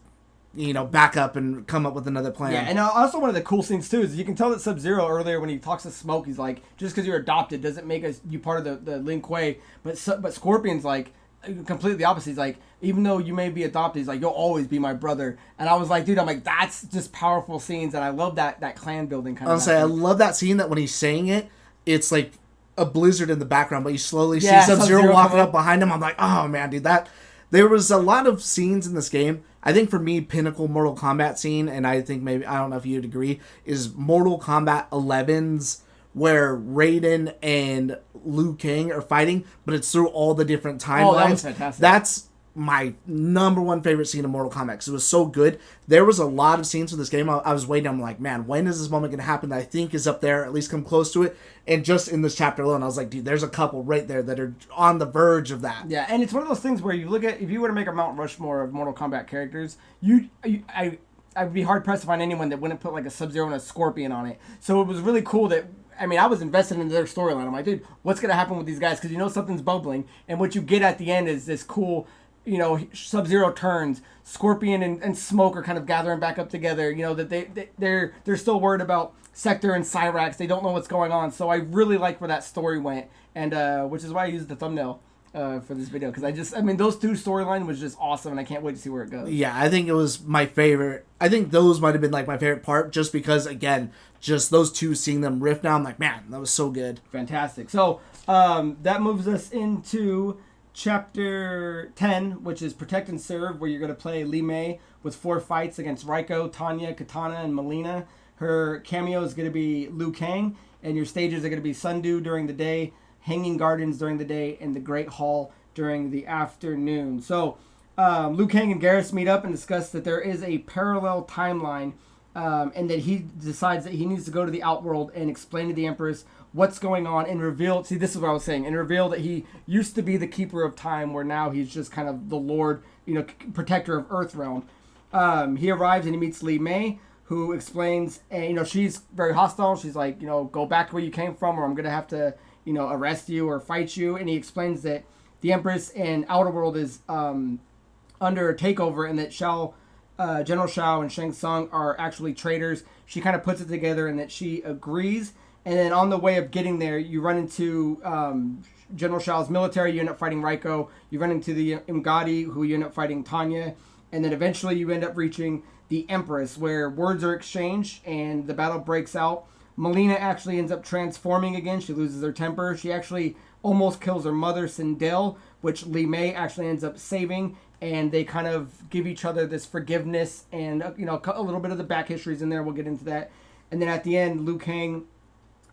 back up and come up with another plan. Yeah, and also one of the cool things too is you can tell that Sub-Zero earlier when he talks to Smoke, he's like, just because you're adopted doesn't make you part of the Lin Kuei. But Scorpion's like completely the opposite. He's like, even though you may be adopted, he's like, you'll always be my brother. And I was like, dude, that's just powerful scenes, and I love that clan building kind of. I love that scene that when he's saying it, it's like a blizzard in the background, but you slowly see Sub-Zero walking up behind him. I'm like, oh man, dude, there was a lot of scenes in this game. I think for me, pinnacle Mortal Kombat scene, and I think maybe, I don't know if you'd agree, is Mortal Kombat 11's where Raiden and Liu Kang are fighting, but it's through all the different timelines. Oh, that was fantastic. That's my number one favorite scene of Mortal Kombat because it was so good. There was a lot of scenes for this game. I was waiting. I'm like, man, when is this moment going to happen that I think is up there, at least come close to it? And just in this chapter alone, I was like, dude, there's a couple right there that are on the verge of that. Yeah, and it's one of those things where you look at, if you were to make a Mount Rushmore of Mortal Kombat characters, I would be hard-pressed to find anyone that wouldn't put like a Sub-Zero and a Scorpion on it. So it was really cool that, I was invested in their storyline. I'm like, dude, what's going to happen with these guys? Because something's bubbling. And what you get at the end is this cool, Sub-Zero turns. Scorpion and Smoke are kind of gathering back up together. That they're still worried about Sector and Cyrax. They don't know what's going on. So I really like where that story went. And which is why I used the thumbnail for this video. Because those two storyline was just awesome. And I can't wait to see where it goes. Yeah, I think it was my favorite. I think those might have been like my favorite part. Just because, again, just those two, seeing them riff now, I'm like, man, that was so good. Fantastic. So that moves us into Chapter 10, which is Protect and Serve, where you're going to play Li Mei with 4 fights against Raiko, Tanya, Katana, and Melina. Her cameo is going to be Liu Kang, and your stages are going to be Sundu during the day, Hanging Gardens during the day, and the Great Hall during the afternoon. So Liu Kang and Garrus meet up and discuss that there is a parallel timeline, and that he decides that he needs to go to the Outworld and explain to the Empress what's going on, and reveal, see, this is what I was saying, and reveal that he used to be the Keeper of Time, where now he's just kind of the Lord, protector of Earthrealm. He arrives and he meets Li Mei, who explains, and she's very hostile. She's like, go back to where you came from, or I'm gonna have to, arrest you or fight you. And he explains that the Empress and Outworld is under a takeover, and that General Shao and Shang Tsung are actually traitors. She kind of puts it together, and that she agrees. And then on the way of getting there, you run into General Shao's military. You end up fighting Raiko. You run into the Imgadi, who you end up fighting Tanya. And then eventually you end up reaching the Empress, where words are exchanged and the battle breaks out. Melina actually ends up transforming again. She loses her temper. She actually almost kills her mother, Sindel, which Li Mei actually ends up saving. And they kind of give each other this forgiveness and, a little bit of the back histories in there. We'll get into that. And then at the end, Liu Kang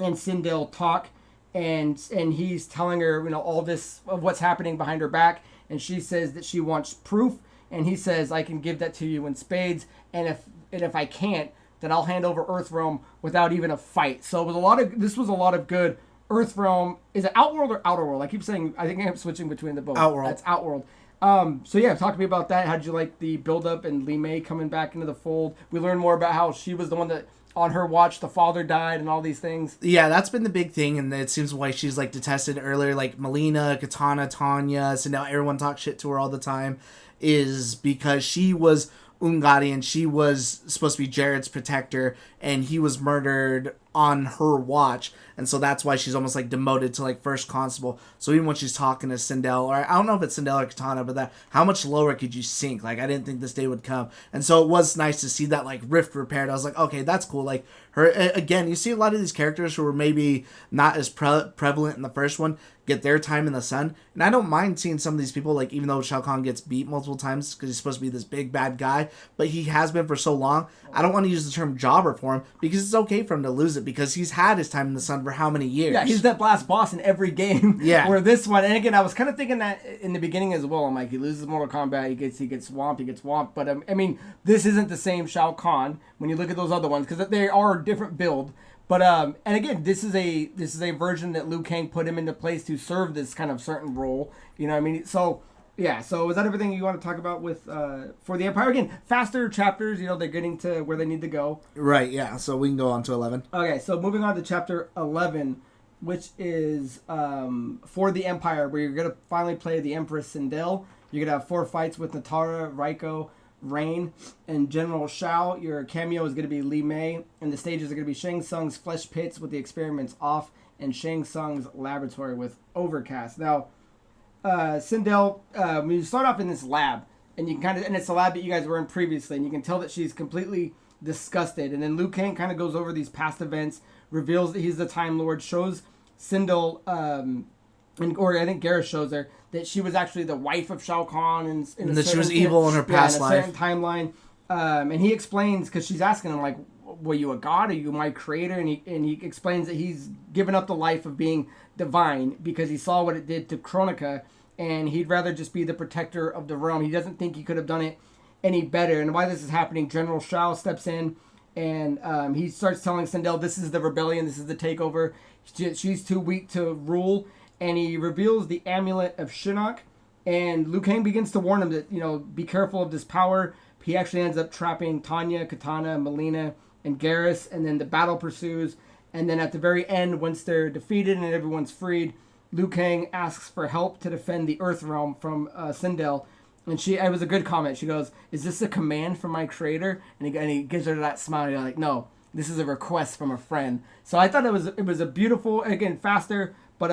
and Sindel talk, and he's telling her, you know, all this of what's happening behind her back, and she says that she wants proof, and he says, I can give that to you in spades, and if I can't, then I'll hand over Earthrealm without even a fight. So it was this was a lot of good. Earthrealm, is it Outworld or Outer World? I keep saying, I think I'm switching between the both. Outworld. That's Outworld. So yeah, talk to me about that. How did you like the build-up and Li Mei coming back into the fold? We learned more about how she was the one that, on her watch, the father died and all these things. Yeah, that's been the big thing, and it seems why she's like detested earlier, like Melina, Katana, Tanya, so now everyone talks shit to her all the time, is because she was Ungarian, she was supposed to be Jared's protector, and he was murdered on her watch, and so that's why she's almost like demoted to like first constable. So even when she's talking to Sindel, or I don't know if it's Sindel or Katana, but that, how much lower could you sink? Like, I didn't think this day would come, and so it was nice to see that like rift repaired. I was like, okay, that's cool. Like, her again, you see a lot of these characters who were maybe not as prevalent in the first one get their time in the sun, and I don't mind seeing some of these people, like, even though Shao Kahn gets beat multiple times because he's supposed to be this big bad guy, but he has been for so long, I don't want to use the term jobber for him, because it's okay for him to lose it, because he's had his time in the sun for how many years? Yeah, he's that last boss in every game. Yeah. Where this one, and again, I was kind of thinking that in the beginning as well. I'm like, he loses Mortal Kombat, he gets swamped. But I mean, this isn't the same Shao Kahn when you look at those other ones, because they are a different build. But and again, this is a version that Liu Kang put him into place to serve this kind of certain role. You know what I mean? So yeah. So is that everything you want to talk about with for the Empire? Again, faster chapters. You know, they're getting to where they need to go. Right. Yeah. So we can go on to 11. Okay. So moving on to chapter 11, which is for the Empire, where you're gonna finally play the Empress Sindel. You're gonna have 4 fights with Natara, Raiko, Rain, and General Shao. Your cameo is going to be Li Mei, and the stages are going to be Shang Tsung's Flesh Pits with the experiments off, and Shang Tsung's Laboratory with Overcast. Now, Sindel, when you start off in this lab, and you can kind of, and it's the lab that you guys were in previously, and you can tell that she's completely disgusted. And then Liu Kang kind of goes over these past events, reveals that he's the Time Lord, shows Sindel, or I think Garrus shows her that she was actually the wife of Shao Kahn, and that she was evil in her past life. In a certain timeline. And he explains, because she's asking him, like, were you a god? Are you my creator? And he explains that he's given up the life of being divine because he saw what it did to Kronika, and he'd rather just be the protector of the realm. He doesn't think he could have done it any better. And while this is happening, General Shao steps in, and he starts telling Sindel, this is the rebellion, this is the takeover. She's too weak to rule. And he reveals the amulet of Shinnok, and Liu Kang begins to warn him that, you know, be careful of this power. He actually ends up trapping Tanya, Katana, Melina, and Garrus, and then the battle pursues. And then at the very end, once they're defeated and everyone's freed, Liu Kang asks for help to defend the Earth Realm from Sindel. And it was a good comment. She goes, "Is this a command from my creator?" And he gives her that smile. You're like, "No, this is a request from a friend." So I thought it was a beautiful, again, faster. But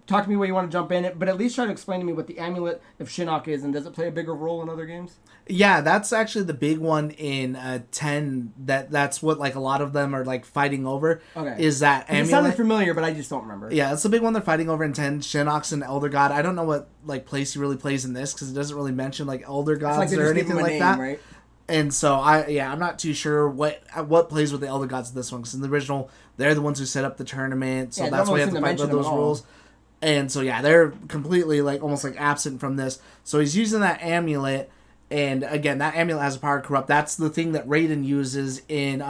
talk to me where you want to jump in it. But at least try to explain to me what the amulet of Shinnok is, and does it play a bigger role in other games? Yeah, that's actually the big one in 10. That's what like a lot of them are like fighting over. Okay. Is that amulet? It sounded familiar, but I just don't remember. Yeah, that's the big one they're fighting over in 10. Shinnok's an Elder God. I don't know what like place he really plays in this, because it doesn't really mention like Elder Gods or anything like that. Right? And so I'm not too sure what plays with the Elder Gods in this one, because in the original they're the ones who set up the tournament, so that's why you have to fight by those rules. And so yeah, they're completely like almost like absent from this. So he's using that amulet, and again, that amulet has a power to corrupt. That's the thing that Raiden uses in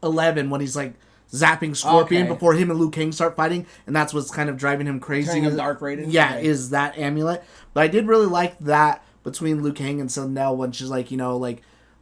11 when he's like zapping Scorpion before him and Liu Kang start fighting, and that's what's kind of driving him crazy. Turning him Dark Raiden. Yeah, is that amulet. But I did really like that between Liu Kang and Sindel when she's like, you know, like,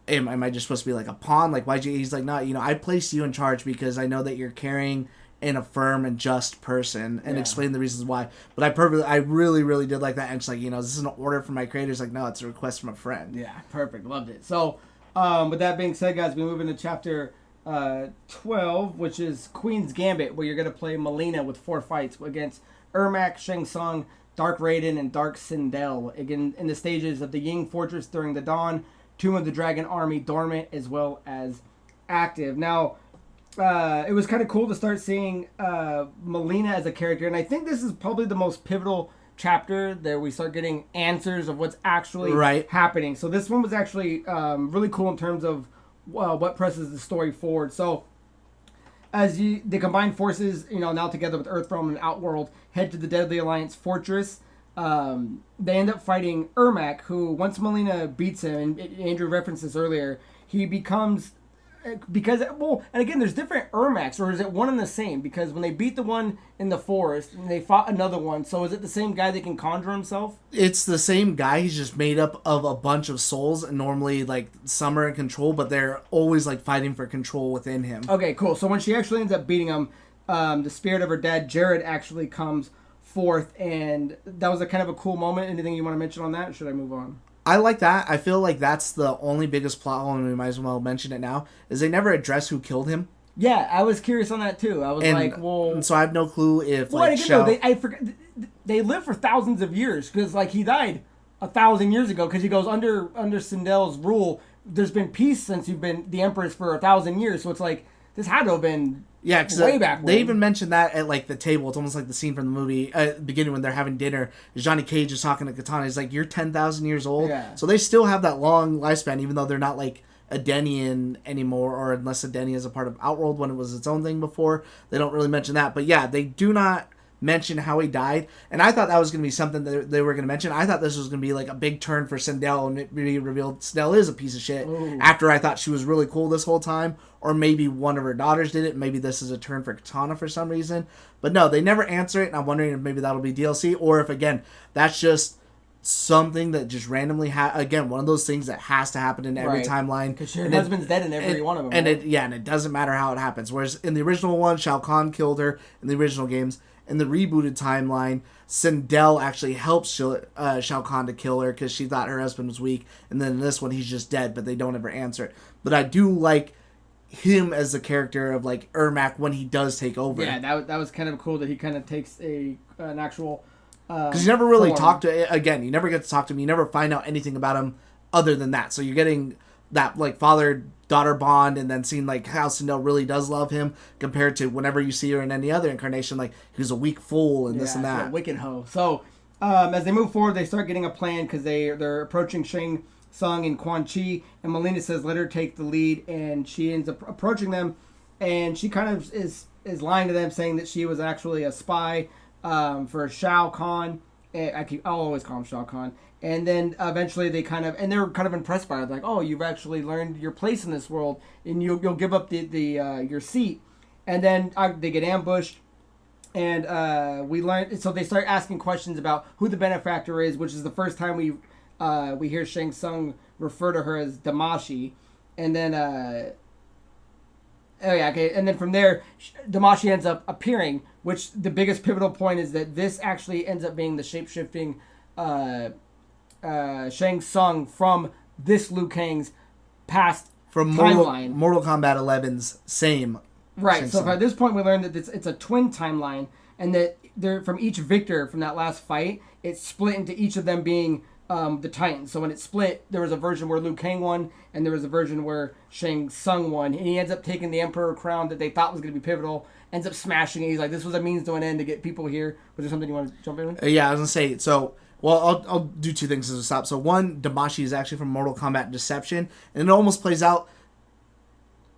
am I just supposed to be like a pawn? Like, why'd you? He's like, no, you know, I placed you in charge because I know that you're carrying in a firm and just person, and explain the reasons why. But I really, really did like that. And it's like, you know, is this an order from my creator? It's like, no, it's a request from a friend. Yeah, perfect. Loved it. So, with that being said, guys, we move into chapter 12, which is Queen's Gambit, where you're going to play Melina with 4 fights against Ermac, Shang Tsung, Dark Raiden, and Dark Sindel. Again, in the stages of the Ying Fortress during the dawn, Tomb of the Dragon Army dormant as well as active. Now, it was kind of cool to start seeing Melina as a character, and I think this is probably the most pivotal chapter that we start getting answers of what's actually happening. So this one was actually really cool in terms of what presses the story forward. So the combined forces, now together with Earthrealm and Outworld, head to the Deadly Alliance fortress. They end up fighting Ermac, who once Melina beats him, and Andrew referenced this earlier, he becomes and again, there's different Ermacs, or is it one and the same? Because when they beat the one in the forest, and they fought another one, so is it the same guy that can conjure himself? It's the same guy. He's just made up of a bunch of souls, and normally like some are in control, but they're always like fighting for control within him. Okay, cool. So when she actually ends up beating him, the spirit of her dad, Jared, actually comes forth, and that was a kind of a cool moment. Anything you want to mention on that, or should I move on? I like that. I feel like that's the only biggest plot hole, and we might as well mention it now, is they never address who killed him. Yeah, I was curious on that too. I was and so I have no clue if I forgot. They live for thousands of years because he died 1,000 years ago because he goes under Sindel's rule. There's been peace since you've been the empress for 1,000 years. So it's this had to have been way back. They even mentioned that at the table. It's almost like the scene from the movie beginning when they're having dinner. Johnny Cage is talking to Katana. He's like, "You're 10,000 years old." Yeah. So they still have that long lifespan, even though they're not Edenian anymore, or unless Edenia is a part of Outworld when it was its own thing before. They don't really mention that. But yeah, they do not mention how he died, and I thought that was going to be something that they were going to mention. I thought this was going to be a big turn for Sindel, and it really revealed Sindel is a piece of shit. Ooh. After I thought she was really cool this whole time, or maybe one of her daughters did it. Maybe this is a turn for Katana for some reason, but no, they never answer it, and I'm wondering if maybe that'll be DLC, or if again that's just something that just randomly again, one of those things that has to happen in every timeline, because your husband's dead in every one of them, and it doesn't matter how it happens. Whereas in the original one, Shao Kahn killed her in the original games. In the rebooted timeline, Sindel actually helps Shao Kahn to kill her because she thought her husband was weak. And then in this one, he's just dead, but they don't ever answer it. But I do like him as the character of Ermac when he does take over. Yeah, that was kind of cool that he kind of takes an actual... Because you never really talk to... Again, you never get to talk to him. You never find out anything about him other than that. So you're getting that father-daughter bond, and then seeing how Sindel really does love him compared to whenever you see her in any other incarnation, he was a weak fool and this and that. A wicked hoe. So as they move forward, they start getting a plan because they're approaching Shang Tsung and Quan Chi, and Melina says let her take the lead, and she ends up approaching them, and she kind of is lying to them, saying that she was actually a spy for Shao Kahn. I'll always call him Shao Kahn. And then eventually they're kind of impressed by it, oh, you've actually learned your place in this world, and you'll give up your seat. And then they get ambushed, and we learn. So they start asking questions about who the benefactor is, which is the first time we hear Shang Tsung refer to her as Damashi, and then and then from there Damashi ends up appearing, which the biggest pivotal point is that this actually ends up being the shape-shifting Shang Tsung from this Liu Kang's past timeline. Mortal Kombat 11's same. Right, Shang so Tsung. at this point we learned that it's a twin timeline, and that they're from each victor from that last fight, it's split into each of them being the Titans. So when it split, there was a version where Liu Kang won, and there was a version where Shang Tsung won, and he ends up taking the Emperor crown that they thought was going to be pivotal, ends up smashing it. He's like, this was a means to an end to get people here. Was there something you want to jump in with? Yeah, I was going to say, so... Well, I'll do two things as a stop. So one, Damashi is actually from Mortal Kombat Deception, and it almost plays out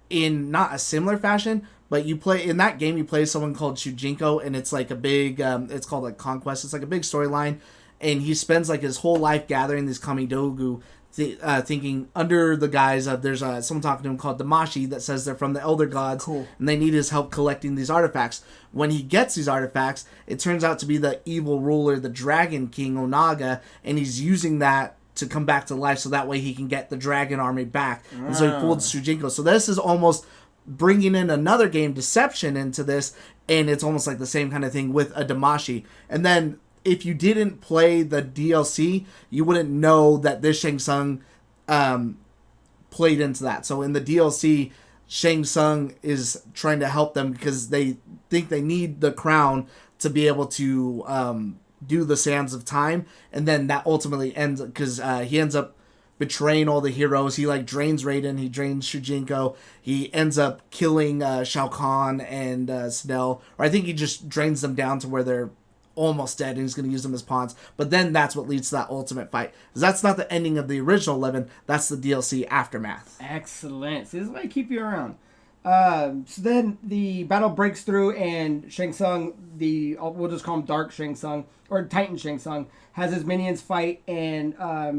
in not a similar fashion, but you play in that game. You play someone called Shujinko, and it's a big. It's called Conquest. It's a big storyline, and he spends his whole life gathering these Kamidogu, thinking under the guise of there's someone talking to him called Damashi that says they're from the Elder Gods, cool, and they need his help collecting these artifacts. When he gets these artifacts, it turns out to be the evil ruler, the Dragon King Onaga, and he's using that to come back to life so that way he can get the dragon army back. And so he fools Shujinko. So this is almost bringing in another game, Deception, into this, and it's almost like the same kind of thing with a Damashi. And then if you didn't play the DLC, you wouldn't know that this Shang Tsung played into that. So in the DLC, Shang Tsung is trying to help them because they think they need the crown to be able to do the Sands of Time, and then that ultimately ends because he ends up betraying all the heroes. He drains Raiden, he drains Shujinko, he ends up killing Shao Kahn and Sindel, or I think he just drains them down to where they're almost dead, and he's going to use them as pawns. But then that's what leads to that ultimate fight. Because that's not the ending of the original 11, that's the DLC Aftermath. Excellent. See, this is why I keep you around. So then the battle breaks through, and Shang Tsung, we'll just call him Dark Shang Tsung or Titan Shang Tsung, has his minions fight, and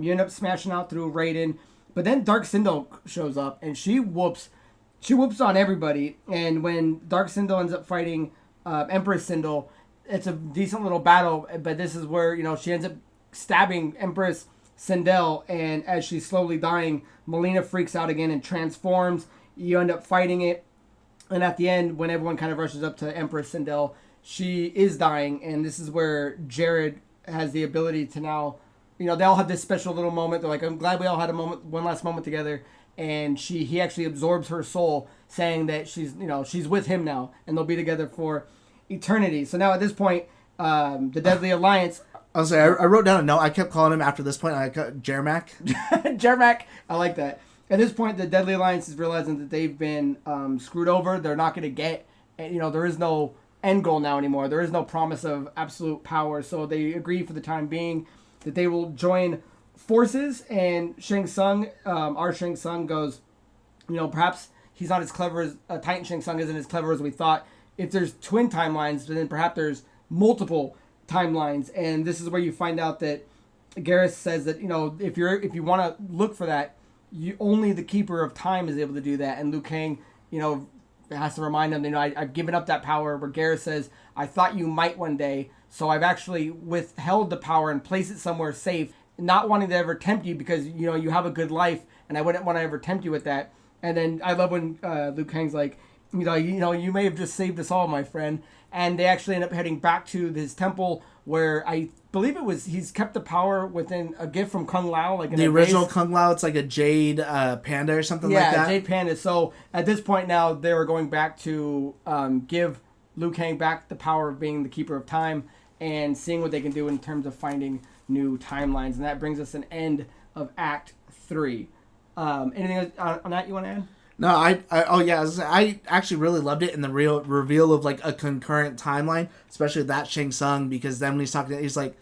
you end up smashing out through Raiden. But then Dark Sindel shows up, and she whoops on everybody. And when Dark Sindel ends up fighting Empress Sindel, it's a decent little battle. But this is where she ends up stabbing Empress Sindel, and as she's slowly dying, Melina freaks out again and transforms. You end up fighting it, and at the end, when everyone kind of rushes up to Empress Sindel, she is dying, and this is where Jared has the ability to now, they all have this special little moment. They're like, I'm glad we all had one last moment together, and he actually absorbs her soul, saying that she's with him now, and they'll be together for eternity. So now at this point, the Deadly Alliance. I was like, I wrote down a note. I kept calling him after this point. I got Jermac. Jermac, I like that. At this point, the Deadly Alliance is realizing that they've been screwed over. They're not going to get, there is no end goal now anymore. There is no promise of absolute power. So they agree for the time being that they will join forces. And Shang Tsung, our Shang Tsung goes, perhaps he's not as clever as, Titan Shang Tsung isn't as clever as we thought. If there's twin timelines, then perhaps there's multiple timelines. And this is where you find out that Garrus says that, if you want to look for that, only the Keeper of Time is able to do that. And Liu Kang, has to remind them, I've given up that power. Where Garrus says, I thought you might one day, so I've actually withheld the power and placed it somewhere safe, not wanting to ever tempt you because, you have a good life, and I wouldn't want to ever tempt you with that. And then I love when Liu Kang's like, you may have just saved us all, my friend. And they actually end up heading back to his temple, where I believe he's kept the power within a gift from Kung Lao, like the original Kung Lao. It's like a jade panda or something like that. Yeah, jade panda. So at this point now, they were going back to give Liu Kang back the power of being the Keeper of Time and seeing what they can do in terms of finding new timelines. And that brings us an end of Act 3. Anything on that you want to add? No, I actually really loved it in the real reveal of like a concurrent timeline, especially that Shang Tsung, because then when he's talking, he's like,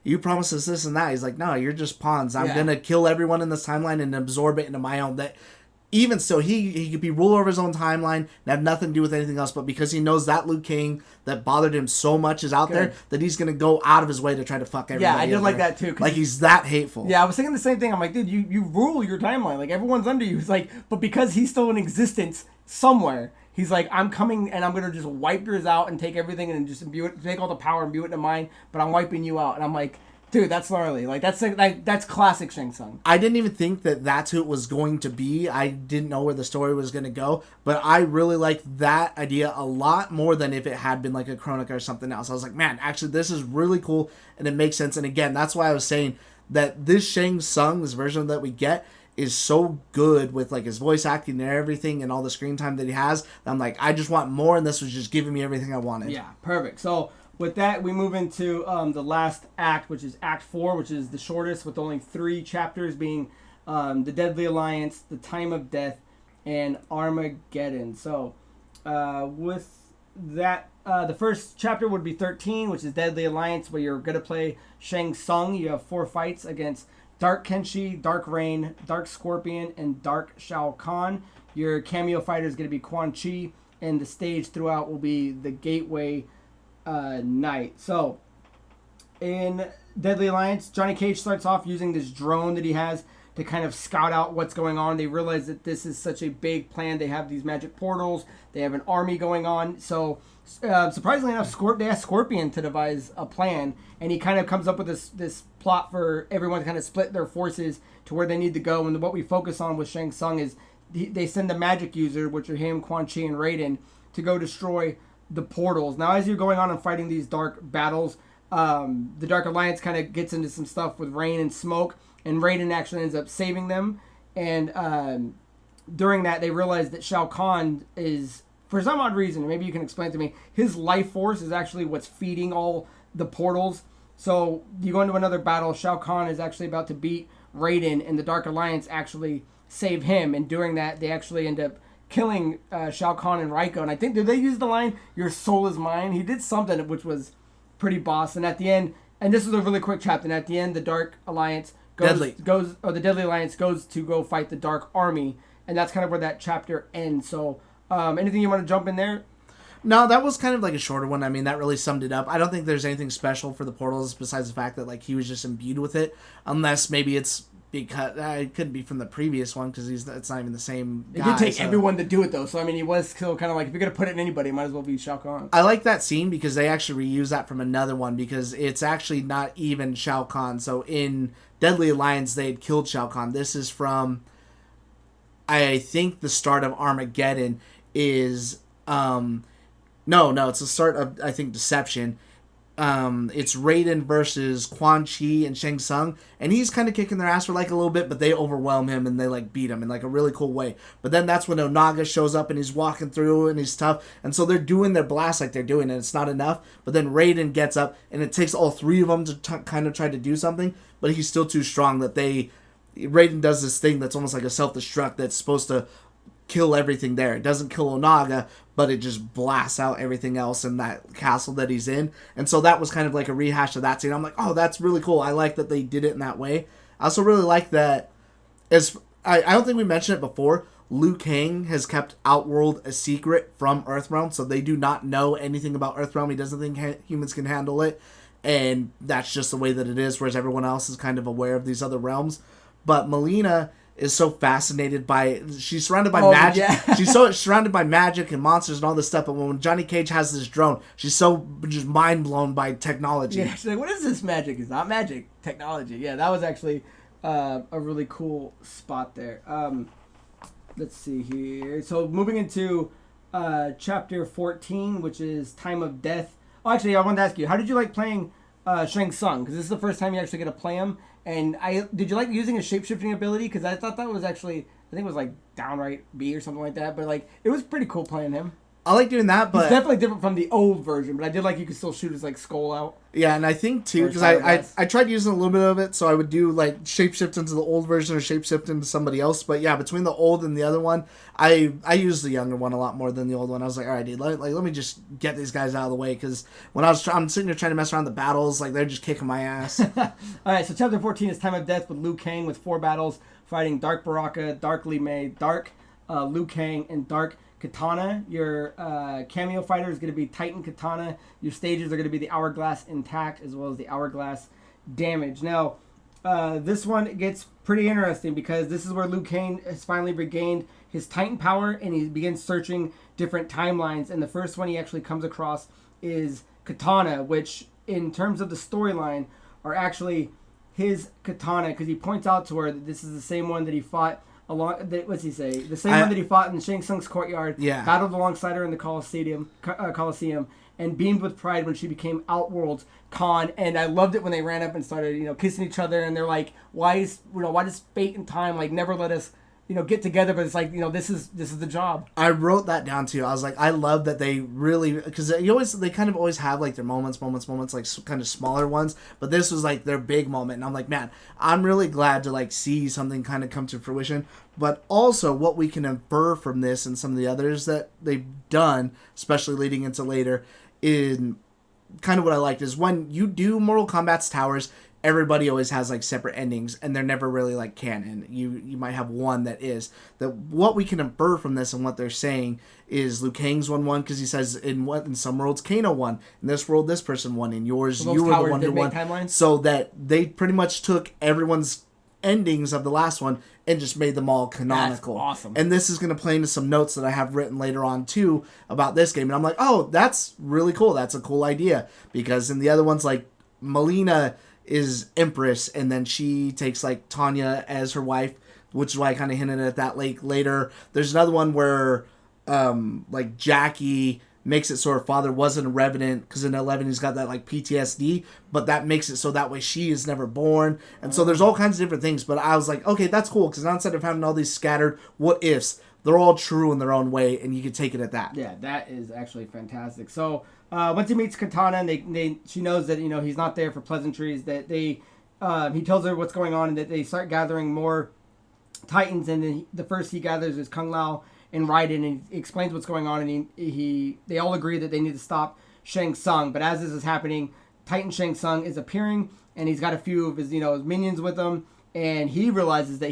you promised us this and that. He's like, no, you're just pawns. I'm going to kill everyone in this timeline and absorb it into my own. That even still, he could be ruler of his own timeline and have nothing to do with anything else, but because he knows that Liu Kang that bothered him so much is out there, that he's going to go out of his way to try to fuck everybody. Yeah, I did like that too. Like, he's that hateful. Yeah, I was thinking the same thing. I'm like, dude, you rule your timeline. Like, everyone's under you. He's like, but because he's still in existence somewhere, he's like, I'm coming and I'm going to just wipe yours out and take everything and just take all the power and imbue it into mine, but I'm wiping you out. And I'm like, dude, that's gnarly. Like, that's classic Shang Tsung. I didn't even think that that's who it was going to be. I didn't know where the story was going to go, but I really liked that idea a lot more than if it had been like a Kronika or something else. I was like, man, actually, this is really cool, and it makes sense. And again, that's why I was saying that this Shang Tsung, this version that we get, is so good with like his voice acting and everything and all the screen time that he has. I'm like, I just want more, and this was just giving me everything I wanted. Yeah, perfect. So with that, we move into the last act, which is Act 4, which is the shortest, with only 3 chapters, being the Deadly Alliance, the Time of Death, and Armageddon. So with that, the first chapter would be 13, which is Deadly Alliance, where you're going to play Shang Tsung. You have 4 fights against Dark Kenshi, Dark Rain, Dark Scorpion, and Dark Shao Kahn. Your cameo fighter is going to be Quan Chi, and the stage throughout will be the Gateway Night. So in Deadly Alliance, Johnny Cage starts off using this drone that he has to kind of scout out what's going on. They realize that this is such a big plan. They have these magic portals. They have an army going on. So surprisingly enough, they asked Scorpion to devise a plan, and he kind of comes up with this plot for everyone to kind of split their forces to where they need to go. And what we focus on with Shang Tsung is they send the magic user, which are him, Quan Chi, and Raiden, to go destroy the portals. Now, as you're going on and fighting these dark battles, the Dark Alliance kind of gets into some stuff with Rain and Smoke, and Raiden actually ends up saving them. And during that, they realize that Shao Kahn is, for some odd reason, maybe you can explain to me, his life force is actually what's feeding all the portals. So you go into another battle, Shao Kahn is actually about to beat Raiden, and the Dark Alliance actually save him. And during that, they actually end up killing Shao Kahn and Raiko. And I think, did they use the line, your soul is mine? He did something which was pretty boss. And at the end, and this is a really quick chapter, and at the end, the Dark Alliance the Deadly Alliance goes to go fight the Dark Army. And that's kind of where that chapter ends. So Anything you want to jump in there? No, that was kind of like a shorter one. I mean, that really summed it up. I don't think there's anything special for the portals besides the fact that like he was just imbued with it. Unless maybe it's because it couldn't be from the previous one because it's not even the same guy. It did take everyone to do it though. So I mean, he was still kind of like if you're gonna put it in anybody, it might as well be Shao Kahn. I like that scene because they actually reuse that from another one because it's actually not even Shao Kahn. So in Deadly Alliance, they had killed Shao Kahn. This is from, I think, the start of Armageddon is. No, it's the start of, I think, Deception. It's Raiden versus Quan Chi and Shang Tsung, and he's kind of kicking their ass for like a little bit, but they overwhelm him and they like beat him in like a really cool way. But then that's when Onaga shows up and he's walking through and he's tough, and so they're doing their blast like they're doing, and it's not enough. But then Raiden gets up and it takes all three of them to kind of try to do something, but he's still too strong that Raiden does this thing that's almost like a self-destruct that's supposed to kill everything there. It doesn't kill Onaga, but it just blasts out everything else in that castle that he's in. And so that was kind of like a rehash of that scene. I'm like, oh, that's really cool. I like that they did it in that way. I also really like that, I don't think we mentioned it before, Liu Kang has kept Outworld a secret from Earthrealm, so they do not know anything about Earthrealm. He doesn't think humans can handle it, and that's just the way that it is, whereas everyone else is kind of aware of these other realms. But Melina is so fascinated by, she's surrounded by magic. Yeah. She's so surrounded by magic and monsters and all this stuff, but when Johnny Cage has this drone, she's so just mind blown by technology. Yeah, she's like, what is this magic? It's not magic, technology. Yeah, that was actually a really cool spot there. Let's see here. So moving into chapter 14, which is Time of Death. Oh, actually, I wanted to ask you, how did you like playing Shang Tsung? Because this is the first time you actually get to play him. And did you like using his shape-shifting ability? Because I thought that was actually, I think it was like downright B or something like that. But like, it was pretty cool playing him. I like doing that, but it's definitely different from the old version. But I did like you could still shoot his like skull out. Yeah, and I think too, because I tried using a little bit of it, so I would do like shapeshift into the old version or shapeshift into somebody else. But yeah, between the old and the other one, I used the younger one a lot more than the old one. I was like, all right, dude, let me just get these guys out of the way, because when I'm sitting there trying to mess around the battles, like they're just kicking my ass. All right, so chapter 14 is Time of Death with Liu Kang with 4 battles fighting Dark Baraka, Dark Li Mei, Dark Liu Kang, and Dark Katana. Your cameo fighter is going to be Titan Katana. Your stages are going to be the Hourglass Intact as well as the Hourglass Damage. Now, this one gets pretty interesting because this is where Liu Kang has finally regained his Titan power and he begins searching different timelines. And the first one he actually comes across is Katana, which in terms of the storyline are actually his Katana, because he points out to her that this is the same one that he fought what's he say? The same one that he fought in Shang Tsung's courtyard, battled alongside her in the Coliseum, and beamed with pride when she became Outworld's Khan. And I loved it when they ran up and started, kissing each other. And they're like, why does fate and time like never let us, get together? But it's like, this is the job. I wrote that down too. I was like, I love that they really, because they kind of always have like their moments, like kind of smaller ones. But this was like their big moment, and I'm like, man, I'm really glad to like see something kind of come to fruition. But also what we can infer from this and some of the others that they've done, especially leading into later, in kind of what I liked is when you do Mortal Kombat's towers, everybody always has like separate endings and they're never really like canon. You might have one that is. That what we can infer from this and what they're saying is Liu Kang's won because he says in some worlds Kano won, in this world this person won, in yours you were the one who won. So that they pretty much took everyone's endings of the last one and just made them all canonical. That's awesome. And this is going to play into some notes that I have written later on too about this game, and I'm like, oh, that's really cool. That's a cool idea, because in the other ones, like Melina is Empress, and then she takes like Tanya as her wife, which is why I kind of hinted at that later. There's another one where like Jackie makes it so her father wasn't a revenant, because in 11 he's got that like PTSD, but that makes it so that way she is never born. And so there's all kinds of different things, but I was like, okay, that's cool, because instead of having all these scattered what ifs, they're all true in their own way, and you can take it at that. Yeah, that is actually fantastic. So once he meets Katana, and she knows that he's not there for pleasantries, that he tells her what's going on, and that they start gathering more Titans. And then the first he gathers is Kung Lao and Raiden, and he explains what's going on, and they all agree that they need to stop Shang Tsung. But as this is happening, Titan Shang Tsung is appearing, and he's got a few of his his minions with him, and he realizes that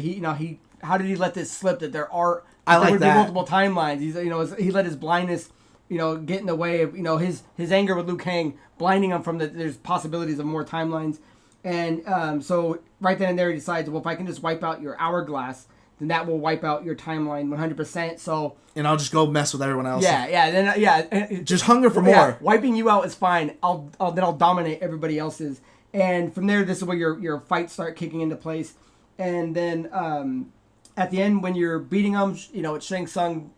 how did he let this slip, that there are I like there would that. be multiple timelines. He's, he let his blindness, get in the way of, his anger with Liu Kang, blinding him from there's possibilities of more timelines. And so right then and there he decides, well, if I can just wipe out your hourglass, then that will wipe out your timeline 100%. So and I'll just go mess with everyone else. Just hunger for more. Yeah, wiping you out is fine. I'll dominate everybody else's. And from there, this is where your fights start kicking into place. And then at the end, when you're beating them, it's Shang Tsung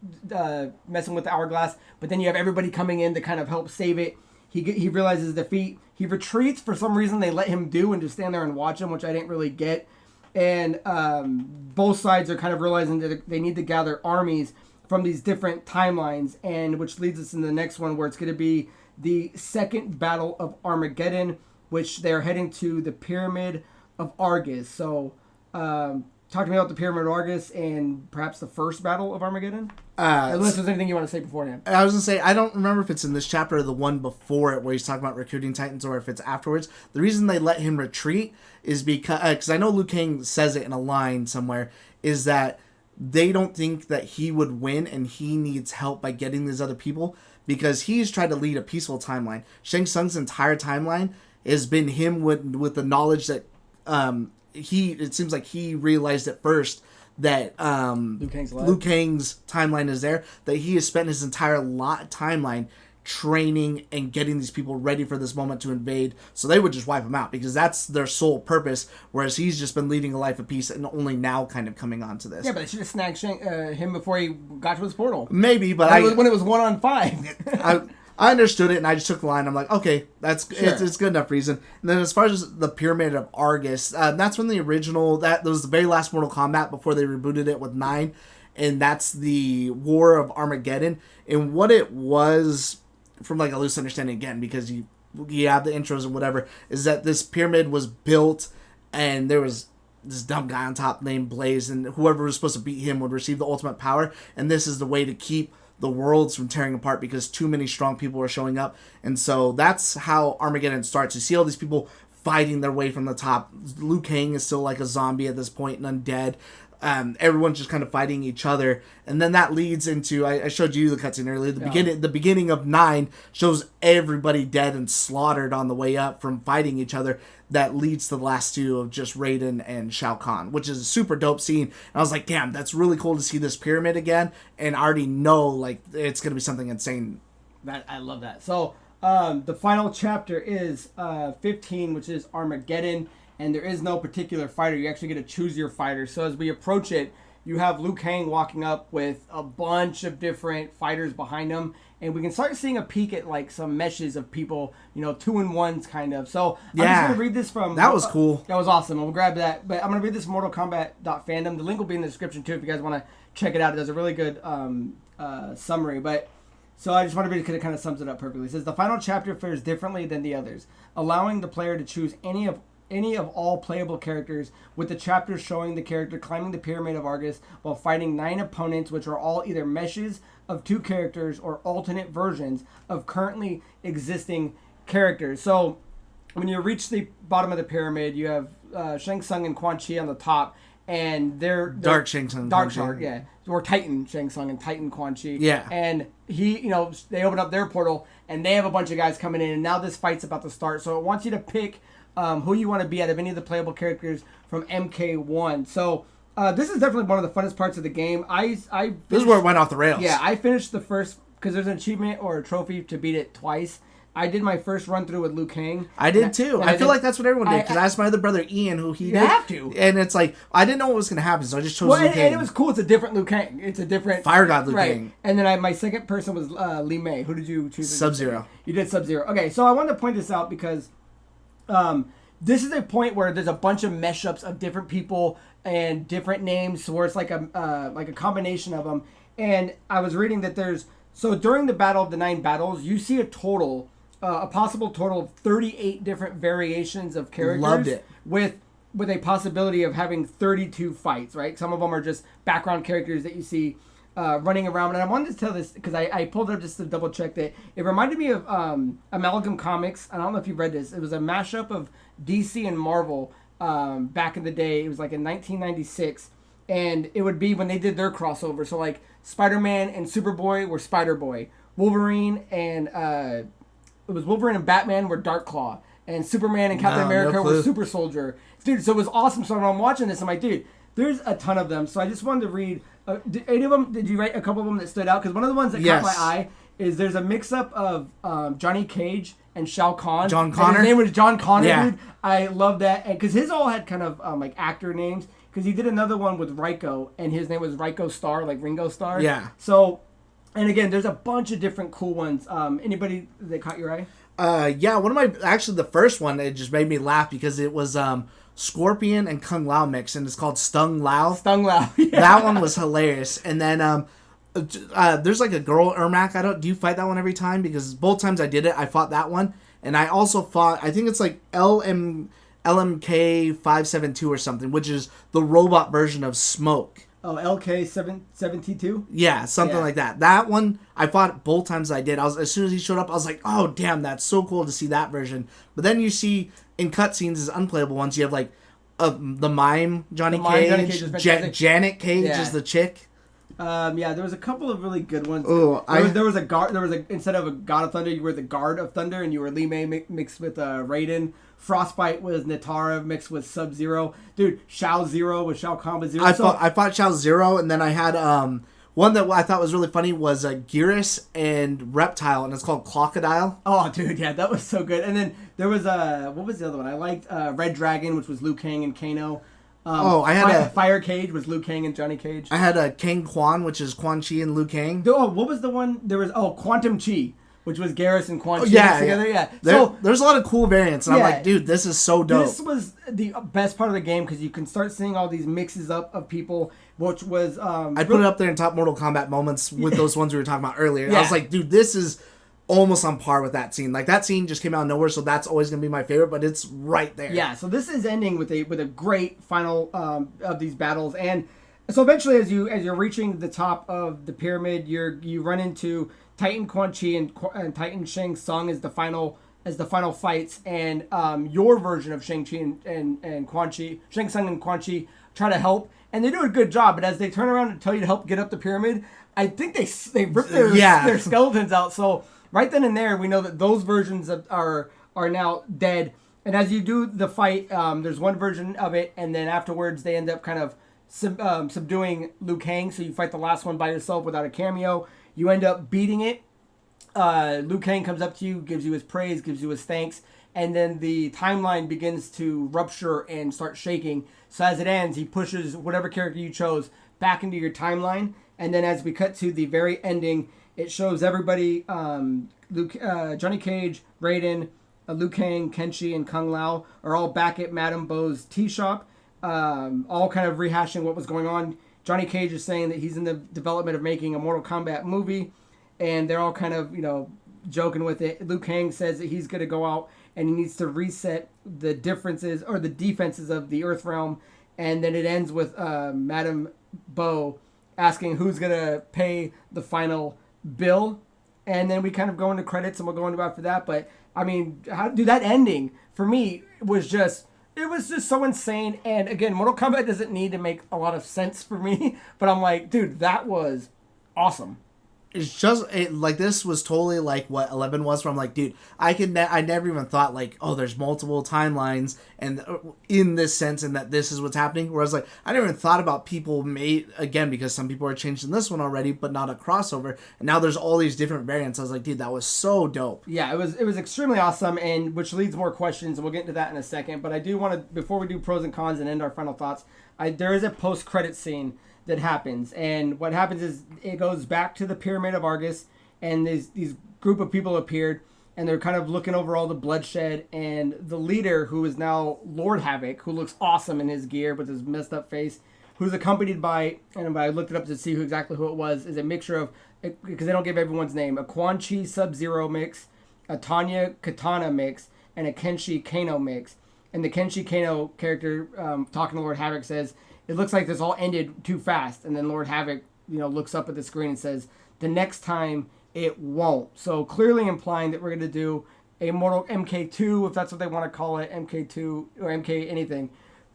messing with the hourglass. But then you have everybody coming in to kind of help save it. He realizes defeat. He retreats for some reason. They let him do and just stand there and watch him, which I didn't really get. And both sides are kind of realizing that they need to gather armies from these different timelines, and which leads us in the next one, where it's going to be the second battle of Armageddon, which they're heading to the Pyramid of Argus. So talk to me about the Pyramid of Argus and perhaps the first battle of Armageddon. Unless there's anything you want to say beforehand. I was going to say, I don't remember if it's in this chapter or the one before it where he's talking about recruiting Titans, or if it's afterwards. The reason they let him retreat is because I know Liu Kang says it in a line somewhere, is that they don't think that he would win and he needs help by getting these other people, because he's tried to lead a peaceful timeline. Shang Tsung's entire timeline has been him with the knowledge that it seems like he realized at first that Liu Kang's timeline is there, that he has spent his entire timeline training and getting these people ready for this moment to invade, so they would just wipe him out, because that's their sole purpose, whereas he's just been leading a life of peace and only now kind of coming onto this. Yeah, but they should have snagged him before he got to his portal. Maybe, but when it was 1-on-5. I understood it, and I just took the line. I'm like, okay, that's sure. It's good enough reason. And then as far as the Pyramid of Argus, that's when the original, that was the very last Mortal Kombat before they rebooted it with 9, and that's the War of Armageddon. And what it was, from like a loose understanding again, because you have the intros and whatever, is that this pyramid was built, and there was this dumb guy on top named Blaze, and whoever was supposed to beat him would receive the ultimate power, and this is the way to keep the worlds from tearing apart, because too many strong people are showing up. And so that's how Armageddon starts. You see all these people fighting their way from the top. Liu Kang is still like a zombie at this point and undead. Everyone's just kind of fighting each other, and then that leads into, I showed you the cutscene earlier. The beginning of 9 shows everybody dead and slaughtered on the way up from fighting each other. That leads to the last two of just Raiden and Shao Kahn, which is a super dope scene. And I was like, damn, that's really cool to see this pyramid again, and I already know like it's gonna be something insane. I love that. So the final chapter is 15, which is Armageddon. And there is no particular fighter. You actually get to choose your fighter. So as we approach it, you have Liu Kang walking up with a bunch of different fighters behind him. And we can start seeing a peek at like some meshes of people, 2-in-1s kind of. So I'm just going to read this from... That was cool. That was awesome. We'll grab that. But I'm going to read this from Mortal Kombat.fandom. The link will be in the description too if you guys want to check it out. It does a really good summary. But so I just want to read it because it kind of sums it up perfectly. It says, the final chapter fares differently than the others, allowing the player to choose any of all playable characters, with the chapters showing the character climbing the Pyramid of Argus while fighting 9 opponents, which are all either meshes of 2 characters or alternate versions of currently existing characters. So when you reach the bottom of the pyramid, you have Shang Tsung and Quan Chi on the top, and they're Dark Shang Tsung, Dark Shang, yeah, or Titan Shang Tsung and Titan Quan Chi, yeah. And he, they open up their portal, and they have a bunch of guys coming in, and now this fight's about to start. So it wants you to pick who you want to be out of any of the playable characters from MK1. So this is definitely one of the funnest parts of the game. This is where it went off the rails. Yeah, I finished the first, because there's an achievement or a trophy to beat it twice. I did my first run through with Liu Kang. I did too. I feel like that's what everyone did, because I asked my other brother Ian who he did. You have to. And it's like, I didn't know what was going to happen, so I just chose Liu Kang. And it was cool. It's a different Liu Kang. It's a different... Fire God Liu Kang. And then my second person was Li Mei. Who did you choose? Sub-Zero. You did Sub-Zero. Okay, so I wanted to point this out because... this is a point where there's a bunch of mesh-ups of different people and different names, where it's like a combination of them. And I was reading that there's... So during the battle of the 9 battles, you see a possible total of 38 different variations of characters. Loved it. With a possibility of having 32 fights, right? Some of them are just background characters that you see running around. And I wanted to tell this because I pulled it up just to double check that it reminded me of Amalgam Comics. I don't know if you've read this. It was a mashup of DC and Marvel back in the day. It was like in 1996. and it would be when they did their crossover. So like Spider-Man and Superboy were Spider-Boy, Wolverine and it was Wolverine and Batman were Dark Claw, and Superman and Captain America were Super Soldier. Dude, so it was awesome. So when I'm watching this, I'm like, dude, there's a ton of them. So I just wanted to read. Any of them? Did you write a couple of them that stood out? Because one of the ones that caught my eye is there's a mix-up of Johnny Cage and Shao Kahn. John Connor. His name was John Connor, dude. I love that. And because his all had kind of like actor names. Because he did another one with Ryko, and his name was Ryko Starr, like Ringo Starr. Yeah. So, and again, there's a bunch of different cool ones. Anybody that caught your eye? Yeah, one of my, actually the first one, it just made me laugh because it was Scorpion and Kung Lao mix, and it's called Stung Lao. Stung Lao. Yeah. That one was hilarious. And then there's like a girl Ermac. Do you fight that one every time? Because both times I did it, I fought that one. And I also fought, I think it's like LMK 572 or something, which is the robot version of Smoke. Oh, LK 772? Yeah, something like that. That one, I fought both times I did. As soon as he showed up, I was like, oh, damn, that's so cool to see that version. But then you see in cutscenes as unplayable ones, you have like the mime Johnny Cage. Janet Cage is the chick. Yeah, there was a couple of really good ones. There was instead of a God of Thunder, you were the Guard of Thunder, and you were Li Mei mixed with Raiden. Frostbite was Natara mixed with Sub-Zero. Dude, Shao Zero was Shao Kahn Zero. I fought Shao Zero, and then I had one that I thought was really funny was Gearus and Reptile, and it's called Clocodile. Oh, dude, yeah, that was so good. And then there was what was the other one? I liked Red Dragon, which was Liu Kang and Kano. I had Fire Cage was Liu Kang and Johnny Cage. I had Kang Quan, which is Quan Chi and Liu Kang. Oh, what was the one? There was Quantum Chi, which was Garrus and Quan Chi together. Yeah. There's a lot of cool variants, and I'm like, dude, this is so dope. This was the best part of the game because you can start seeing all these mixes up of people, which was I put it up there in top Mortal Kombat moments with those ones we were talking about earlier. Yeah. I was like, dude, this is almost on par with that scene. Like, that scene just came out of nowhere, so that's always gonna be my favorite, but it's right there. Yeah, so this is ending with a great final of these battles, and so eventually as you're reaching the top of the pyramid, you run into Titan Quan Chi and Titan Shang Tsung as the final fights, and your version of Shang-Chi and Quan Chi, Shang Tsung and Quan Chi try to help, and they do a good job, but as they turn around and tell you to help get up the pyramid, I think they rip their skeletons out. So right then and there, we know that those versions are now dead. And as you do the fight, there's one version of it, and then afterwards they end up kind of subduing Liu Kang. So you fight the last one by yourself without a cameo. You end up beating it. Liu Kang comes up to you, gives you his praise, gives you his thanks, and then the timeline begins to rupture and start shaking. So as it ends, he pushes whatever character you chose back into your timeline. And then as we cut to the very ending, it shows everybody, Johnny Cage, Raiden, Liu Kang, Kenshi, and Kung Lao are all back at Madame Bo's tea shop, all kind of rehashing what was going on. Johnny Cage is saying that he's in the development of making a Mortal Kombat movie, and they're all kind of, joking with it. Liu Kang says that he's going to go out and he needs to reset the differences or the defenses of the Earth Realm, and then it ends with Madame Bo asking who's going to pay the final bill, and then we kind of go into credits and we'll go into after that. But I mean, that ending for me was just so insane. And again, Mortal Kombat doesn't need to make a lot of sense for me, but I'm like, dude, that was awesome. It's just like this was totally like what 11 was. Where I'm like, dude, I never even thought like, oh, there's multiple timelines and in this sense, and that this is what's happening. Whereas like I never even thought about people made again because some people are changed in this one already, but not a crossover. And now there's all these different variants. I was like, dude, that was so dope. Yeah, it was extremely awesome, and which leads more questions, and we'll get into that in a second. But I do want to, before we do pros and cons and end our final thoughts, there is a post-credit scene that happens, and what happens is it goes back to the Pyramid of Argus, and these group of people appeared, and they're kind of looking over all the bloodshed, and the leader, who is now Lord Havoc, who looks awesome in his gear with his messed up face, who's accompanied by, and I looked it up to see exactly who it was, is a mixture of, because they don't give everyone's name, a Quan Chi Sub-Zero mix, a Tanya Katana mix, and a Kenshi Kano mix. And the Kenshi Kano character, talking to Lord Havoc, says, it looks like this all ended too fast. And then Lord Havoc, looks up at the screen and says, the next time it won't. So clearly implying that we're going to do a Mortal MK2, if that's what they want to call it, MK2 or MK anything.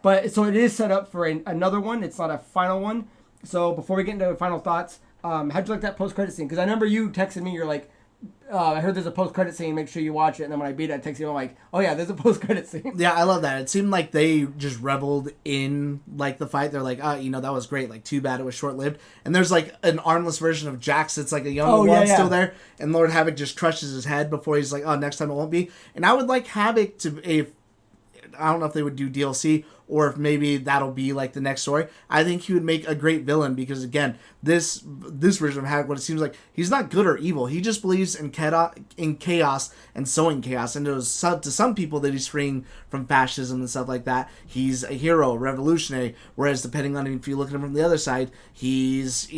But so it is set up for another one. It's not a final one. So before we get into final thoughts, how'd you like that post-credit scene? Because I remember you texted me, you're like, I heard there's a post-credit scene, make sure you watch it. And then when I beat it, I texted you, I'm like, oh yeah, there's a post-credit scene. Yeah, I love that. It seemed like they just reveled in like the fight. They're like, that was great. Like, too bad it was short-lived. And there's like an armless version of Jax that's like a younger one still there. And Lord Havoc just crushes his head before he's like, oh, next time it won't be. And I would like Havoc to, I don't know if they would do DLC or if maybe that'll be like the next story. I think he would make a great villain because, again, this version of Havoc, what it seems like, he's not good or evil. He just believes in chaos and sowing chaos. And to some people that he's freeing from fascism and stuff like that, he's a hero, a revolutionary. Whereas depending on if you look at him from the other side, he's,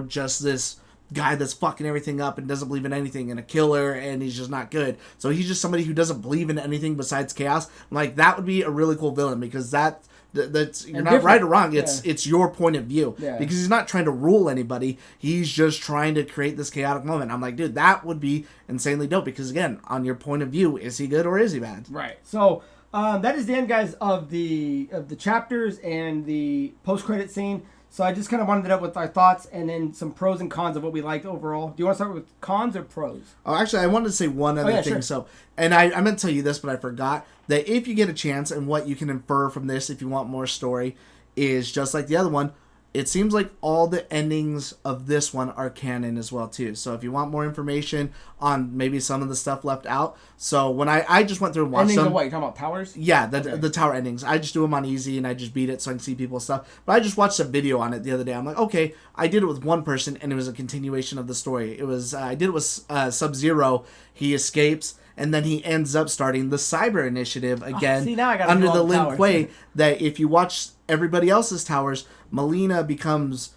just this guy that's fucking everything up and doesn't believe in anything and a killer and he's just not good. So he's just somebody who doesn't believe in anything besides chaos. Like, that would be a really cool villain because that's you're not right or wrong. It's your point of view because he's not trying to rule anybody. He's just trying to create this chaotic moment. I'm like, dude, that would be insanely dope because, again, on your point of view, is he good or is he bad? Right. So that is the end, guys, of the chapters and the post-credit scene. So I just kind of wound it up with our thoughts and then some pros and cons of what we liked overall. Do you want to start with cons or pros? Oh, actually, I wanted to say one other thing. Sure. So, and I meant to tell you this, but I forgot that if you get a chance, and what you can infer from this if you want more story is just like the other one, it seems like all the endings of this one are canon as well too. So if you want more information on maybe some of the stuff left out, so when I just went through and watched endings some. Of what, you talking about towers? Yeah, the tower endings. I just do them on easy and I just beat it so I can see people's stuff. But I just watched a video on it the other day. I'm like, okay, I did it with one person and it was a continuation of the story. It was I did it with Sub-Zero. He escapes. And then he ends up starting the Cyber Initiative again under the Lin Kuei. That if you watch everybody else's towers, Melina becomes...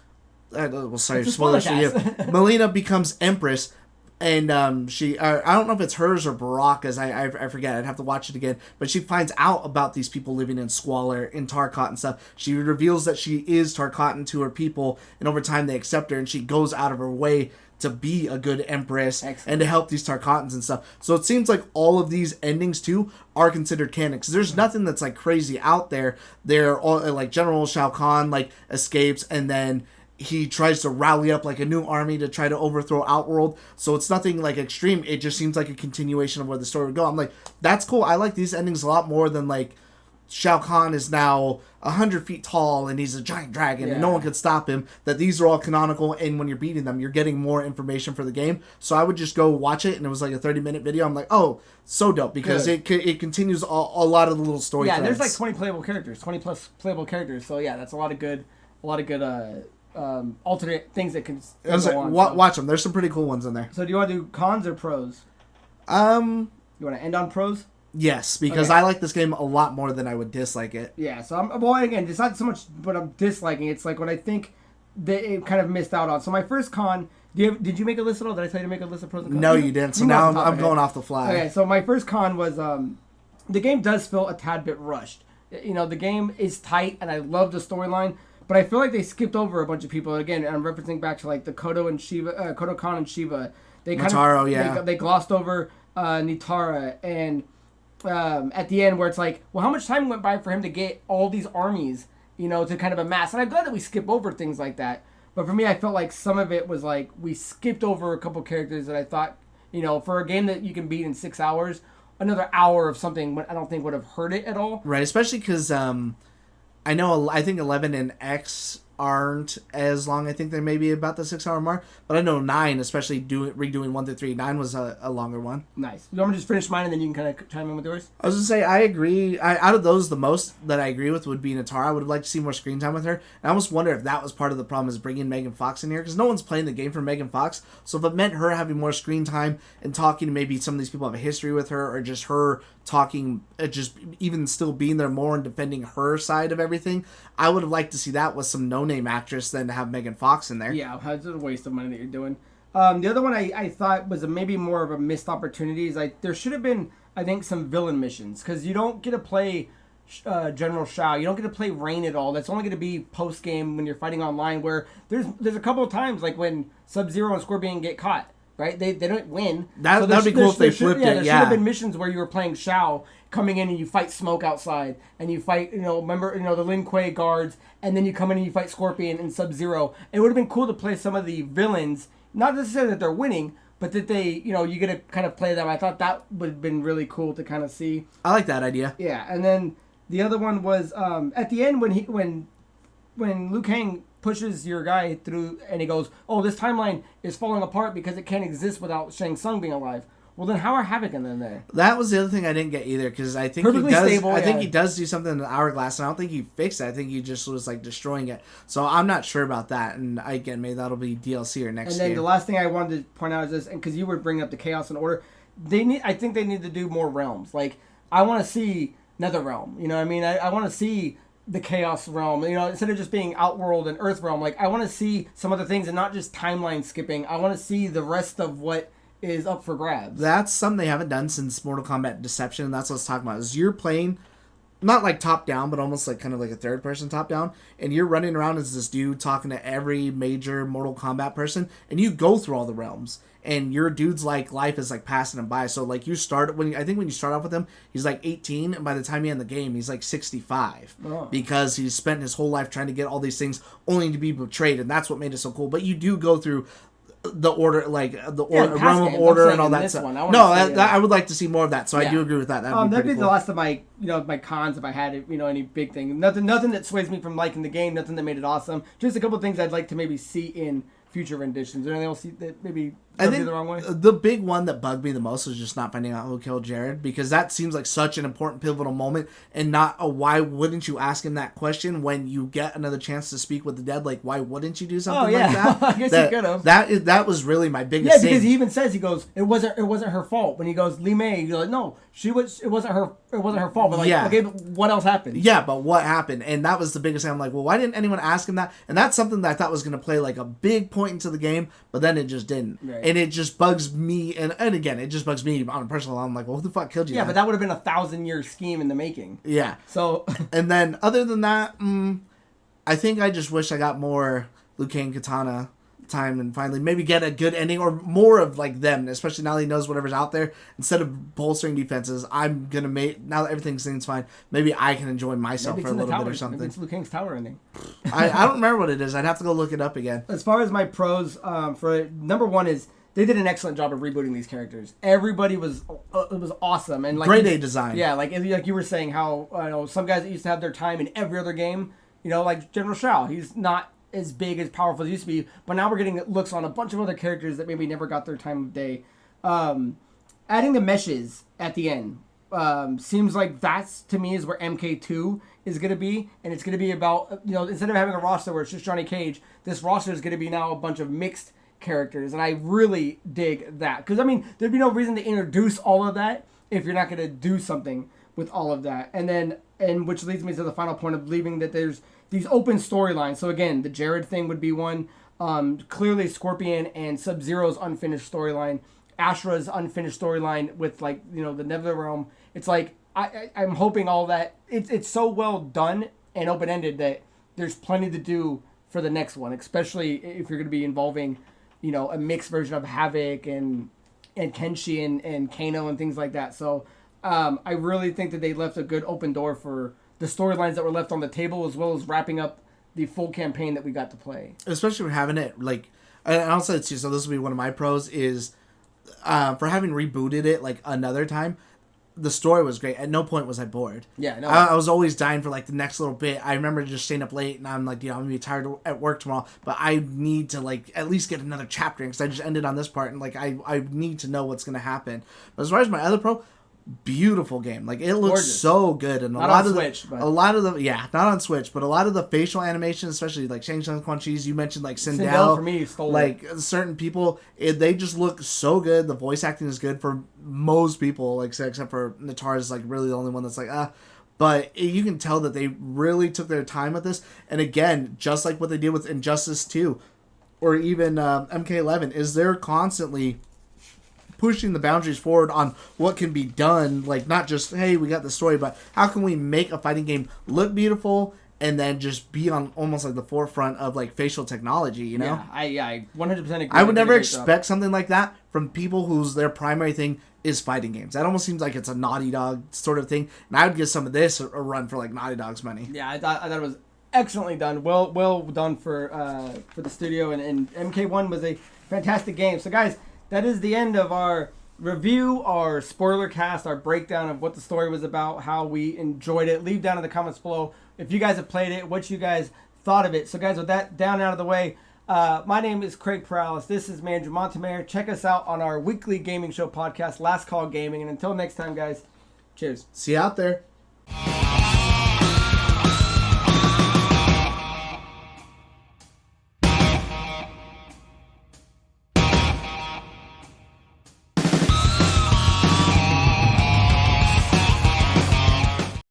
spoilers for you. Melina becomes Empress, and she... I don't know if it's hers or Barak, as I forget. I'd have to watch it again. But she finds out about these people living in squalor, in Tarkot and stuff. She reveals that she is Tarkotan to her people, and over time they accept her, and she goes out of her way to be a good empress. Excellent. And to help these Tarkatans and stuff. So it seems like all of these endings too are considered canon because there's nothing that's like crazy out there. They're all like General Shao Kahn like escapes and then he tries to rally up like a new army to try to overthrow Outworld. So it's nothing like extreme. It just seems like a continuation of where the story would go. I'm like, that's cool. I like these endings a lot more than like Shao Kahn is now 100 feet tall and he's a giant dragon and no one could stop him. That these are all canonical, and when you're beating them, you're getting more information for the game. So I would just go watch it, and it was like a 30-minute video. I'm like, oh, so dope because it continues a lot of the little story. Yeah, there's like 20 playable characters, 20 plus playable characters. So yeah, that's a lot of good alternate things that can. I was like, watch them. There's some pretty cool ones in there. So do you want to do cons or pros? You want to end on pros? Yes, because I like this game a lot more than I would dislike it. Yeah, so again, it's not so much what I'm disliking. It's like what I think that it kind of missed out on. So my first con, did you make a list at all? Did I tell you to make a list of pros and cons? No, you didn't. So now I'm going off the fly. Okay, so my first con was the game does feel a tad bit rushed. The game is tight, and I love the storyline, but I feel like they skipped over a bunch of people. Again, I'm referencing back to like the Kodo Khan and Shiva. They they glossed over Nitara and. At the end where it's like, well, how much time went by for him to get all these armies, to kind of amass? And I'm glad that we skip over things like that. But for me, I felt like some of it was like we skipped over a couple characters that I thought, for a game that you can beat in 6 hours, another hour of something I don't think would have hurt it at all. Right, especially because I think 11 and X aren't as long. I think they may be about the 6 hour mark, but I know 9, especially redoing 1 through 3. 9 was a longer one. Nice. You want me to just finish mine and then you can kind of chime in with yours? I was gonna say I agree. Out of those, the most that I agree with would be Natara. I would have liked to see more screen time with her. And I almost wonder if that was part of the problem, is bringing Megan Fox in here, because no one's playing the game for Megan Fox. So if it meant her having more screen time and talking to maybe some of these people have a history with her, or just her talking, just even still being there more and defending her side of everything, I would have liked to see that with some no-name actress than to have Megan Fox in there. Yeah, it's a waste of money that you're doing. The other one I thought was maybe more of a missed opportunity is there should have been, I think, some villain missions, because you don't get to play General Shao. You don't get to play Rain at all. That's only going to be post-game when you're fighting online, where there's a couple of times, like when Sub-Zero and Scorpion get caught. right? They don't win. That'd be cool if they flipped it. There should have been missions where you were playing Shao, coming in and you fight Smoke outside, and you fight, remember, the Lin Kuei guards, and then you come in and you fight Scorpion and Sub-Zero. It would have been cool to play some of the villains, not necessarily that they're winning, but that they, you get to kind of play them. I thought that would have been really cool to kind of see. I like that idea. Yeah, and then the other one was at the end when Liu Kang pushes your guy through and he goes, oh, this timeline is falling apart because it can't exist without Shang Tsung being alive. Well, then how are Havoc in there? That was the other thing I didn't get either, because I think Perfectly he does. stable, I think he does do something in the Hourglass, and I don't think he fixed it. I think he just was like destroying it. So I'm not sure about that. And again, maybe that'll be DLC or next year. And then the last thing I wanted to point out is this, and because you were bringing up the Chaos and Order, I think they need to do more realms. Like, I want to see NetherRealm. You know what I mean? I want to see the Chaos Realm, instead of just being Outworld and Earth Realm. Like, I want to see some other things and not just timeline skipping. I want to see the rest of what is up for grabs. That's something they haven't done since Mortal Kombat Deception, and that's what I was talking about. Is you're playing not like top down, but almost like kind of like a third person top down, and you're running around as this dude talking to every major Mortal Kombat person, and you go through all the realms, and your dude's like life is like passing him by. So like you start when you start off with him, he's like 18, and by the time you end the game, he's like 65 because he's spent his whole life trying to get all these things only to be betrayed, and that's what made it so cool. But you do go through the order, like the realm of order and all that stuff. I would like to see more of that. So I do agree with that. That'd be the last of my, my cons if I had it, any big thing. Nothing that sways me from liking the game. Nothing that made it awesome. Just a couple of things I'd like to maybe see in future renditions. Is there anything else that maybe I think the wrong way? The big one that bugged me the most was just not finding out who killed Jared, because that seems like such an important pivotal moment, and not a why wouldn't you ask him that question when you get another chance to speak with the dead? Like, why wouldn't you do something like that? I guess you could have. That was really my biggest thing. Because he even says, he goes, it wasn't her fault. When he goes, Li Mei, you're like, no, it wasn't her fault. But okay, but what else happened? Yeah, but what happened? And that was the biggest thing. I'm like, well, why didn't anyone ask him that? And that's something that I thought was going to play like a big point into the game, but then it just didn't. Right. And it just bugs me, and again, it just bugs me on a personal level. I'm like, well, who the fuck killed you? Yeah, but that would have been a 1,000-year scheme in the making. Yeah. So, and then other than that, I think I just wish I got more Liu Kang Katana time and finally maybe get a good ending or more of like them, especially now that he knows whatever's out there. Instead of bolstering defenses, I'm gonna now that everything seems fine, maybe I can enjoy myself for a little bit or something. Maybe it's Liu Kang's tower ending. I don't remember what it is. I'd have to go look it up again. As far as my pros, for number one is they did an excellent job of rebooting these characters. Everybody was it was awesome, and like grade A design. Yeah, like you were saying, how some guys that used to have their time in every other game, like General Shao, he's not as big, as powerful as he used to be, but now we're getting looks on a bunch of other characters that maybe never got their time of day. Adding the meshes at the end seems like that's, to me, is where MK2 is going to be, and it's going to be about, instead of having a roster where it's just Johnny Cage, this roster is going to be now a bunch of mixed characters, and I really dig that, because there'd be no reason to introduce all of that if you're not going to do something with all of that. And which leads me to the final point of believing that there's these open storylines. So again, the Jared thing would be one. Clearly Scorpion and Sub-Zero's unfinished storyline, Ashra's unfinished storyline with the NetherRealm. It's like I'm hoping all that it's so well done and open-ended that there's plenty to do for the next one, especially if you're going to be involving a mixed version of Havoc and Kenshi and Kano and things like that. So I really think that they left a good open door for the storylines that were left on the table, as well as wrapping up the full campaign that we got to play. Especially for having it, like, and I'll say it too, so this will be one of my pros, is for having rebooted it, like, another time, the story was great. At no point was I bored. Yeah, no. I was always dying for, like, the next little bit. I remember just staying up late, and I'm like, I'm going to be tired at work tomorrow, but I need to, like, at least get another chapter, because I just ended on this part, and, like, I need to know what's going to happen. But as far as my other pro, beautiful game. Like, it looks gorgeous. So good, and not on Switch, but a lot of the not on Switch, but a lot of the facial animations, especially like Shang Tsung, Quan Chi's, you mentioned like Sindel for me stole like it. Certain people, they just look so good. The voice acting is good for most people, like except for Natara's like really the only one that's like but you can tell that they really took their time with this. And again, just like what they did with Injustice 2 or even MK11, is they're constantly pushing the boundaries forward on what can be done, like not just, hey, we got the story, but how can we make a fighting game look beautiful and then just be on almost like the forefront of like facial technology, you know? Yeah, I 100% agree. I would They did a never great expect something like that from people whose their primary thing is fighting games. That almost seems like it's a Naughty Dog sort of thing. And I would give some of this a run for like Naughty Dog's money. Yeah, I thought it was excellently done. Well done for the studio, and MK1 was a fantastic game. So guys, that is the end of our review, our spoiler cast, our breakdown of what the story was about, how we enjoyed it. Leave down in the comments below if you guys have played it, what you guys thought of it. So guys, with that down out of the way, my name is Craig Perales. This is Andrew Montemayor. Check us out on our weekly gaming show podcast, Last Call Gaming. And until next time, guys, cheers. See you out there.